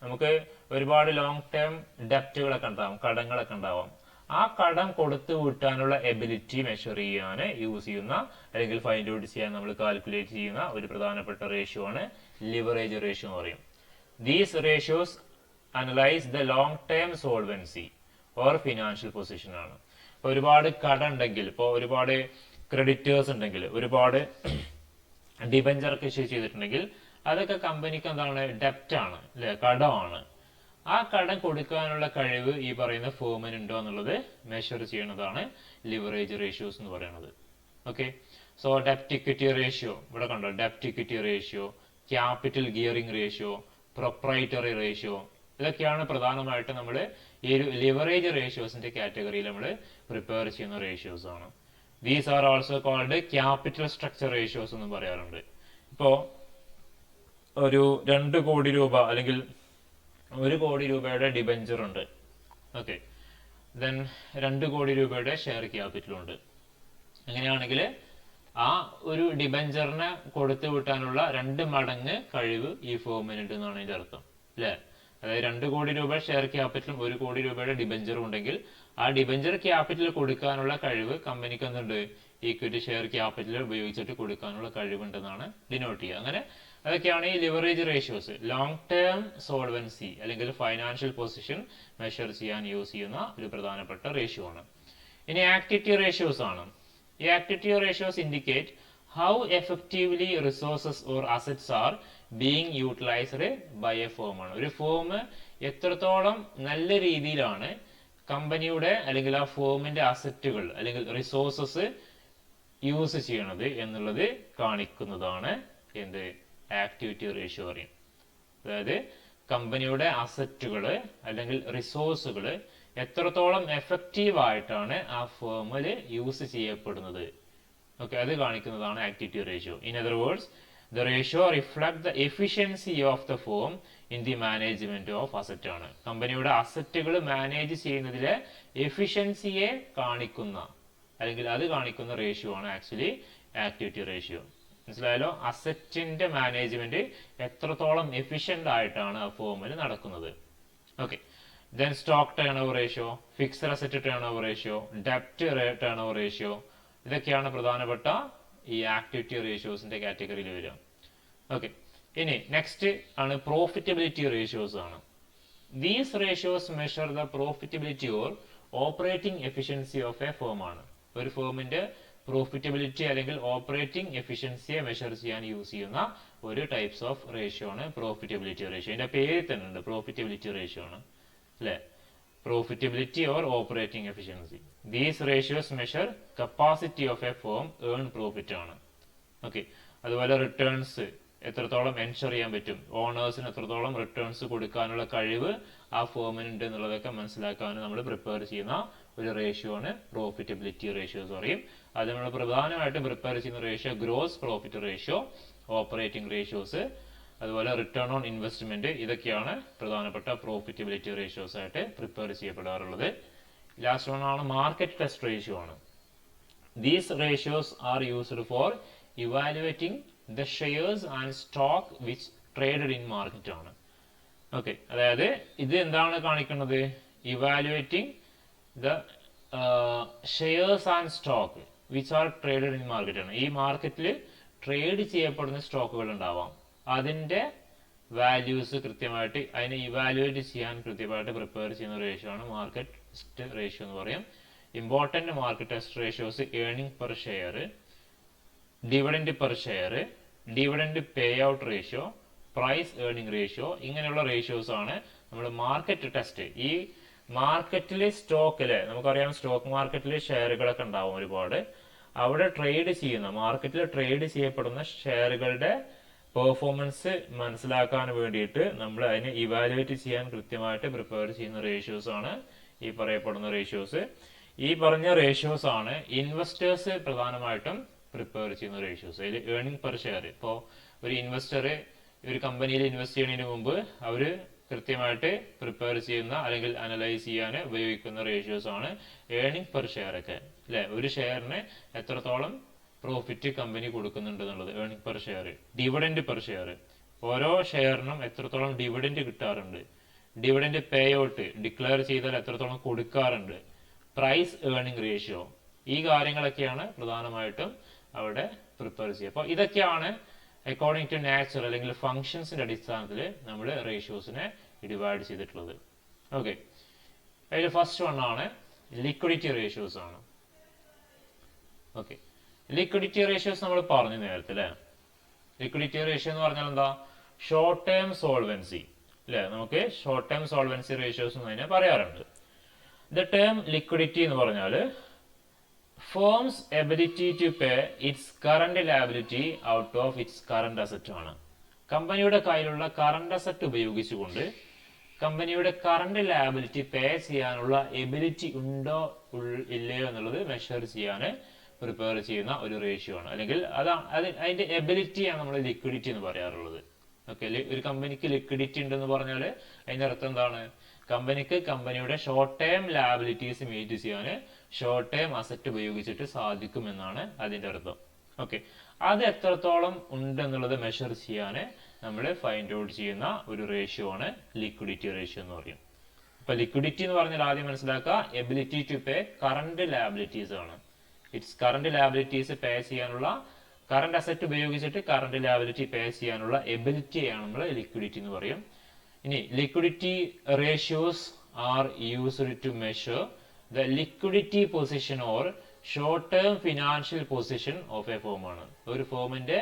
നമുക്ക് ഒരുപാട് ലോങ് ടേം ഡെപ്റ്റുകളൊക്കെ ഉണ്ടാവും, കടങ്ങളൊക്കെ ഉണ്ടാവാം. ആ കടം കൊടുത്തു വീട്ടാനുള്ള എബിലിറ്റി മെഷർ ചെയ്യാൻ യൂസ് ചെയ്യുന്ന അല്ലെങ്കിൽ ഫൈൻഡ് ഔട്ട് ചെയ്യാൻ നമ്മൾ കാൽക്കുലേറ്റ് ചെയ്യുന്ന ഒരു പ്രധാനപ്പെട്ട റേഷ്യോ ആണ് ലിവറേജ് റേഷ്യോ എന്ന് പറയും. These ratios analyse the long term solvency or financial position ആണ്. ഇപ്പൊ ഒരുപാട് കടം ഉണ്ടെങ്കിൽ, ഇപ്പോൾ ഒരുപാട് ക്രെഡിറ്റേഴ്സ് ഉണ്ടെങ്കിൽ, ഒരുപാട് ഡിബഞ്ചർ ഇഷ്യൂ ചെയ്തിട്ടുണ്ടെങ്കിൽ അതൊക്കെ കമ്പനിക്ക് എന്താണ്, ഡെപ്റ്റ് ആണ് അല്ലെ, കടമാണ്. ആ കടം കൊടുക്കാനുള്ള കഴിവ് ഈ പറയുന്ന ഫേമിന് ഉണ്ടോ എന്നുള്ളത് മെഷർ ചെയ്യുന്നതാണ് ലിവറേജ് റേഷ്യോസ് എന്ന് പറയുന്നത്. ഓക്കെ, സോ ഡെപ്റ്റ് ഇക്വിറ്റി റേഷ്യോ ഇവിടെ കണ്ടോ, ഡെപ്റ്റ് equity ratio, capital gearing ratio, proprietary ratio, ഇതൊക്കെയാണ് പ്രധാനമായിട്ട് നമ്മൾ ഈ ഒരു ലിവറേജ് റേഷ്യോസിന്റെ കാറ്റഗറിയിൽ നമ്മൾ പ്രിപ്പയർ ചെയ്യുന്ന റേഷ്യോസ് ആണ്. These are also called capital structure ratios എന്ന് പറയാറുണ്ട്. ഇപ്പോ ഒരു 2 കോടി രൂപ അല്ലെങ്കിൽ 1 കോടി രൂപയുടെ ഡിബഞ്ചർ ഉണ്ട്. ഓക്കെ, ദെൻ 2 കോടി രൂപയുടെ ഷെയർ ക്യാപിറ്റൽ ഉണ്ട്. അങ്ങനെയാണെങ്കിൽ ആ ഒരു ഡിബഞ്ചറിനെ കൊടുത്തു വിട്ടാനുള്ള 2 മടങ്ങ് കഴിവ് ഈ ഫേമിനുണ്ട് എന്നാണ് ഇതിന്റെ അർത്ഥം അല്ലെ. അതായത് 2 കോടി രൂപ ഷെയർ ക്യാപിറ്റലും 1 കോടി രൂപയുടെ ഡിബഞ്ചറും ഉണ്ടെങ്കിൽ ആ ഡിബഞ്ചർ ക്യാപിറ്റൽ കൊടുക്കാനുള്ള കഴിവ് കമ്പനിക്ക് എന്തുണ്ട്, ഈക്വിറ്റി ഷെയർ ക്യാപിറ്റൽ ഉപയോഗിച്ചിട്ട് കൊടുക്കാനുള്ള കഴിവുണ്ടെന്നാണ് ഡിനോട്ട് ചെയ്യുക. അങ്ങനെ അതൊക്കെയാണ് ഈ leverage ratios, long term solvency അല്ലെങ്കിൽ ഫൈനാൻഷ്യൽ പൊസിഷൻ മെഷർ ചെയ്യാൻ യൂസ് ചെയ്യുന്ന ഒരു പ്രധാനപ്പെട്ട റേഷ്യോ ആണ്. ഇനി ആക്ടിവിറ്റി റേഷ്യോസ് ആണ്. ഈ activity ratios indicate how effectively resources or assets are being utilised by a firm ആണ്. ഒരു ഫേം എത്രത്തോളം നല്ല രീതിയിലാണ് കമ്പനിയുടെ അല്ലെങ്കിൽ ആ ഫേമിന്റെ അസറ്റുകൾ അല്ലെങ്കിൽ റിസോഴ്സസ് യൂസ് ചെയ്യണത് എന്നുള്ളത് കാണിക്കുന്നതാണ് എന്ത് ആക്ടിവിറ്റി റേഷ്യോ പറയും. അതായത് കമ്പനിയുടെ അസറ്റുകൾ അല്ലെങ്കിൽ റിസോഴ്സുകൾ എത്രത്തോളം എഫക്റ്റീവ് ആയിട്ടാണ് ആ ഫേമിൽ യൂസ് ചെയ്യപ്പെടുന്നത്. ഓക്കെ, അത് കാണിക്കുന്നതാണ് activity ratio. In other words, the ratio reflect the efficiency of the firm in the management of asset ആണ്. കമ്പനിയുടെ അസറ്റുകൾ മാനേജ് ചെയ്യുന്നതിലെ എഫിഷ്യൻസിയെ കാണിക്കുന്ന അല്ലെങ്കിൽ അത് കാണിക്കുന്ന റേഷ്യോ ആണ് ആക്ച്വലി ആക്ടിവിറ്റി റേഷ്യോ. മനസ്സിലായല്ലോ? അസറ്റിന്റെ മാനേജ്മെന്റ് എത്രത്തോളം എഫിഷ്യന്റ് ആയിട്ടാണ് ആ ഫേമിൽ നടക്കുന്നത്. Okay, then stock turnover ratio, fixed asset turnover ratio, ഡെപ്റ്റ് ടേൺ ഓവർ റേഷ്യോ, ഇതൊക്കെയാണ് പ്രധാനപ്പെട്ട ഈ ആക്ടിവിറ്റി റേഷ്യോസിന്റെ കാറ്റഗറിയിൽ വരിക. ഓക്കെ, ഇനി നെക്സ്റ്റ് ആണ് പ്രോഫിറ്റബിലിറ്റി റേഷ്യോസ് ആണ്. These ratios measure the profitability or operating efficiency of a firm ആണ്. ഒരു ഫേമിന്റെ പ്രോഫിറ്റബിലിറ്റി അല്ലെങ്കിൽ ഓപ്പറേറ്റിംഗ് എഫിഷ്യൻസിയെ മെഷർ ചെയ്യാൻ യൂസ് ചെയ്യുന്ന ഒരു ടൈപ്സ് ഓഫ് റേഷ്യോ ആണ് പ്രോഫിറ്റബിലിറ്റി റേഷ്യോ. ഇതിന്റെ പേര് തന്നെ ഉണ്ട്, പ്രോഫിറ്റബിലിറ്റി റേഷ്യോ ആണ് അല്ലെ. Profitability or operating efficiency. These ratios measure capacity of a firm earn profit ആണ്. ഓക്കെ, അതുപോലെ റിട്ടേൺസ് എത്രത്തോളം എൻഷർ ചെയ്യാൻ പറ്റും, ഓണേഴ്സിന് എത്രത്തോളം റിട്ടേൺസ് കൊടുക്കാനുള്ള കഴിവ് ആ ഫേമിനുണ്ട് എന്നുള്ളതൊക്കെ മനസ്സിലാക്കാൻ നമ്മൾ പ്രിപ്പയർ ചെയ്യുന്ന ഒരു റേഷ്യോ ആണ് പ്രോഫിറ്റബിലിറ്റി റേഷ്യോസ് പറയും. അത് നമ്മൾ പ്രധാനമായിട്ടും പ്രിപ്പയർ ചെയ്യുന്ന ratio gross profit ratio, operating ratios, അതുപോലെ റിട്ടേൺ ഓൺ ഇൻവെസ്റ്റ്മെന്റ്, ഇതൊക്കെയാണ് പ്രധാനപ്പെട്ട പ്രോഫിറ്റബിലിറ്റി റേഷ്യോസ് ആയിട്ട് പ്രിപ്പയർ ചെയ്യപ്പെടാറുള്ളത്. ലാസ്റ്റ് വൺ ആണ് മാർക്കറ്റ് ടെസ്റ്റ് റേഷ്യോ ആണ്. These ratios are used for evaluating the shares and stock which traded in market ആണ്. ഓക്കെ, അതായത് ഇത് എന്താണ് കാണിക്കുന്നത്? Evaluating the shares and stock which are traded in market ആണ്. ഈ മാർക്കറ്റിൽ ട്രേഡ് ചെയ്യപ്പെടുന്ന സ്റ്റോക്കുകൾ ഉണ്ടാവാം, അതിന്റെ വാല്യൂസ് കൃത്യമായിട്ട് അതിനെ ഇവാലുവേറ്റ് ചെയ്യാൻ കൃത്യമായിട്ട് പ്രിപ്പയർ ചെയ്യുന്ന റേഷ്യോ ആണ് മാർക്കറ്റ് ടെസ്റ്റ് റേഷ്യോ എന്ന് പറയും. Important market test ratios earning per share, dividend per share, dividend payout ratio, price earning ratio, ഇങ്ങനെയുള്ള റേഷ്യോസ് ആണ് നമ്മൾ മാർക്കറ്റ് ടെസ്റ്റ്. ഈ മാർക്കറ്റിലെ സ്റ്റോക്കില് നമുക്കറിയാം, സ്റ്റോക്ക് മാർക്കറ്റിലെ ഷെയറുകളൊക്കെ ഉണ്ടാവും ഒരുപാട്. അവിടെ ട്രേഡ് ചെയ്യുന്ന മാർക്കറ്റിൽ ട്രേഡ് ചെയ്യപ്പെടുന്ന ഷെയറുകളുടെ പെർഫോമൻസ് മനസ്സിലാക്കാൻ വേണ്ടിയിട്ട് നമ്മൾ അതിനെ ഇവാലുവേറ്റ് ചെയ്യാൻ കൃത്യമായിട്ട് പ്രിപ്പയർ ചെയ്യുന്ന റേഷ്യോസ് ആണ് ഈ പറയപ്പെടുന്ന റേഷ്യോസ്. ഈ പറഞ്ഞ റേഷ്യോസ് ആണ് ഇൻവെസ്റ്റേഴ്സ് പ്രധാനമായിട്ടും പ്രിപ്പയർ ചെയ്യുന്ന റേഷ്യോസ്. അതിൽ ഏർണിംഗ് പെർ ഷെയർ, ഇപ്പോൾ ഒരു ഇൻവെസ്റ്റർ ഒരു കമ്പനിയിൽ ഇൻവെസ്റ്റ് ചെയ്യുന്നതിന് മുമ്പ് അവര് കൃത്യമായിട്ട് പ്രിപ്പയർ ചെയ്യുന്ന അല്ലെങ്കിൽ അനലൈസ് ചെയ്യാൻ ഉപയോഗിക്കുന്ന റേഷ്യോസ് ആണ് ഏർണിംഗ് പെർ ഷെയർ ഒക്കെ അല്ലെ. ഒരു ഷെയറിന് എത്രത്തോളം പ്രോഫിറ്റ് കമ്പനി കൊടുക്കുന്നുണ്ട് എന്നുള്ളത് earning per share. Dividend per share, ഓരോ ഷെയറിനും എത്രത്തോളം ഡിവിഡൻഡ് കിട്ടാറുണ്ട്. ഡിവിഡൻഡ് പേ ഔട്ട് ഡിക്ലെയർ ചെയ്താൽ എത്രത്തോളം കൊടുക്കാറുണ്ട്. പ്രൈസ് ഏർണിംഗ് റേഷ്യോ, ഈ കാര്യങ്ങളൊക്കെയാണ് പ്രധാനമായിട്ടും അവിടെ പ്രിപ്പയർ ചെയ്യുക. അപ്പോൾ ഇതൊക്കെയാണ് അക്കോർഡിംഗ് ടു നാച്ചർ അല്ലെങ്കിൽ ഫംഗ്ഷൻസിന്റെ അടിസ്ഥാനത്തിൽ നമ്മൾ റേഷ്യോസിനെ ഡിവൈഡ് ചെയ്തിട്ടുള്ളത്. ഓക്കെ, അതിൽ ഫസ്റ്റ് വൺ ആണ് ലിക്വിഡിറ്റി റേഷ്യോസ് ആണ്. ഓക്കെ, ലിക്വിഡിറ്റി റേഷ്യോസ് നമ്മൾ പറഞ്ഞു നേരത്തെ അല്ലെ. ലിക്വിഡിറ്റി റേഷ്യോ എന്ന് പറഞ്ഞാൽ എന്താ? ഷോർട്ട് ടേം സോൾവൻസി അല്ലെ. നമുക്ക് ഷോർട്ട് ടേം സോൾവൻസി റേഷ്യോസ് എന്ന് തന്നെ പറയാറുണ്ട്. ദ ടേം ലിക്വിഡിറ്റി എന്ന് പറഞ്ഞാൽ firm's ability to pay its current liability out of its current asset ആണ്. കമ്പനിയുടെ കയ്യിലുള്ള കറണ്ട് അസറ്റ് ഉപയോഗിച്ചുകൊണ്ട് കമ്പനിയുടെ കറണ്ട് ലയബിലിറ്റി പേ ചെയ്യാനുള്ള എബിലിറ്റി ഉണ്ടോ ഇല്ലയോ എന്നുള്ളത് മെഷർ ചെയ്യാൻ പ്രിപ്പയർ ചെയ്യുന്ന ഒരു റേഷ്യോ ആണ്. അല്ലെങ്കിൽ അതിന്റെ എബിലിറ്റിയാണ് നമ്മൾ ലിക്വിഡിറ്റി എന്ന് പറയാറുള്ളത്. ഓക്കെ, ഒരു കമ്പനിക്ക് ലിക്വിഡിറ്റി ഉണ്ടെന്ന് പറഞ്ഞാൽ അതിന്റെ അർത്ഥം എന്താണ്? കമ്പനിക്ക് കമ്പനിയുടെ ഷോർട്ട് ടേം ലയബിലിറ്റീസ് മീറ്റ് ചെയ്യാൻ ഷോർട്ട് ടേം അസറ്റ് ഉപയോഗിച്ചിട്ട് സാധിക്കും എന്നാണ് അതിന്റെ അർത്ഥം. ഓക്കെ, അത് എത്രത്തോളം ഉണ്ടെന്നുള്ളത് മെഷർ ചെയ്യാൻ നമ്മൾ ഫൈൻഡ് ഔട്ട് ചെയ്യുന്ന ഒരു റേഷ്യോ ആണ് ലിക്വിഡിറ്റി റേഷ്യോ എന്ന് പറയും. അപ്പൊ ലിക്വിഡിറ്റി എന്ന് പറഞ്ഞാൽ ആദ്യം മനസ്സിലാക്കുക, ability to pay current liabilities ആണ്. ഇറ്റ്സ് കറണ്ട് ലയബിലിറ്റീസ് പേ ചെയ്യാനുള്ള കറണ്ട് അസറ്റ് ഉപയോഗിച്ചിട്ട് കറണ്ട് ലയബിലിറ്റി പേ ചെയ്യാനുള്ള എബിലിറ്റിയാണ് നമ്മൾ ലിക്വിഡിറ്റി എന്ന് പറയും. ഇനി liquidity ratios are used to measure the liquidity position or short term financial position of a firm ആണ്. ഒരു ഫേമിന്റെ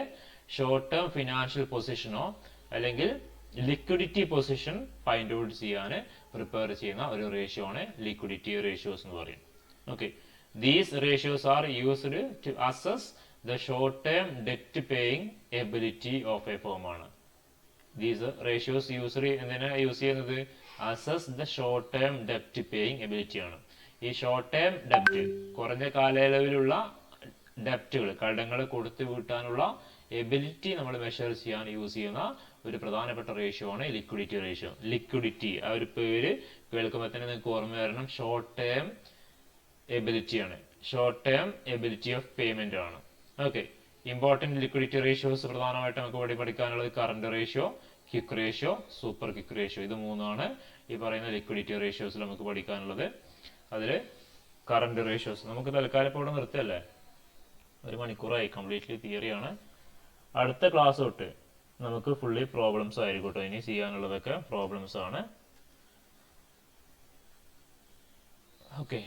ഷോർട്ട് ടേം ഫിനാൻഷ്യൽ പൊസിഷനോ അല്ലെങ്കിൽ ലിക്വിഡിറ്റി പൊസിഷൻ ഫൈൻഡ് ഔട്ട് ചെയ്യാൻ പ്രിപ്പയർ ചെയ്യുന്ന ഒരു റേഷ്യോ ആണ് ലിക്വിഡിറ്റി റേഷ്യോസ് എന്ന് പറയും. Okay, these ratios are used to assess the short term debt paying ability of a firm ആണ്. ദീസ് റേഷ്യോസ് എന്തിനാ യൂസ് ചെയ്യുന്നത്? Assess the short term debt paying ability ആണ്. ഈ ഷോർട്ട് ടേം ഡെപ്റ്റ്, കുറഞ്ഞ കാലയളവിലുള്ള ഡെപ്റ്റുകൾ, കടങ്ങൾ കൊടുത്തു വീട്ടാനുള്ള എബിലിറ്റി നമ്മൾ മെഷർ ചെയ്യാൻ യൂസ് ചെയ്യുന്ന ഒരു പ്രധാനപ്പെട്ട റേഷ്യോ ആണ് ലിക്വിഡിറ്റി റേഷ്യോ. ലിക്വിഡിറ്റി, ആ ഒരു പേര് കേൾക്കുമ്പോൾ തന്നെ നിങ്ങൾക്ക് ഓർമ്മ വരണം, ഷോർട്ട് ടേം എബിലിറ്റി ആണ്, short term ability of payment ആണ്. ഓക്കെ, ഇമ്പോർട്ടന്റ് ലിക്വിഡിറ്റി റേഷ്യോസ് പ്രധാനമായിട്ട് നമുക്ക് പഠിക്കാനുള്ളത് current ratio, quick ratio, super quick ratio. ഇത് മൂന്നാണ് ഈ പറയുന്ന ലിക്വിഡിറ്റി റേഷ്യോസിൽ നമുക്ക് പഠിക്കാനുള്ളത്. അതിൽ കറന്റ് റേഷ്യോസ് നമുക്ക് തൽക്കാലം ഇപ്പോൾ ഇവിടെ നിർത്തല്ലേ, 1 മണിക്കൂറായി, കംപ്ലീറ്റ്ലി തിയറിയാണ്. അടുത്ത ക്ലാസ് തൊട്ട് നമുക്ക് ഫുള്ളി പ്രോബ്ലംസ് ആയിരിക്കും കേട്ടോ. ഇനി ചെയ്യാനുള്ളതൊക്കെ പ്രോബ്ലംസ് ആണ്. ഓക്കെ.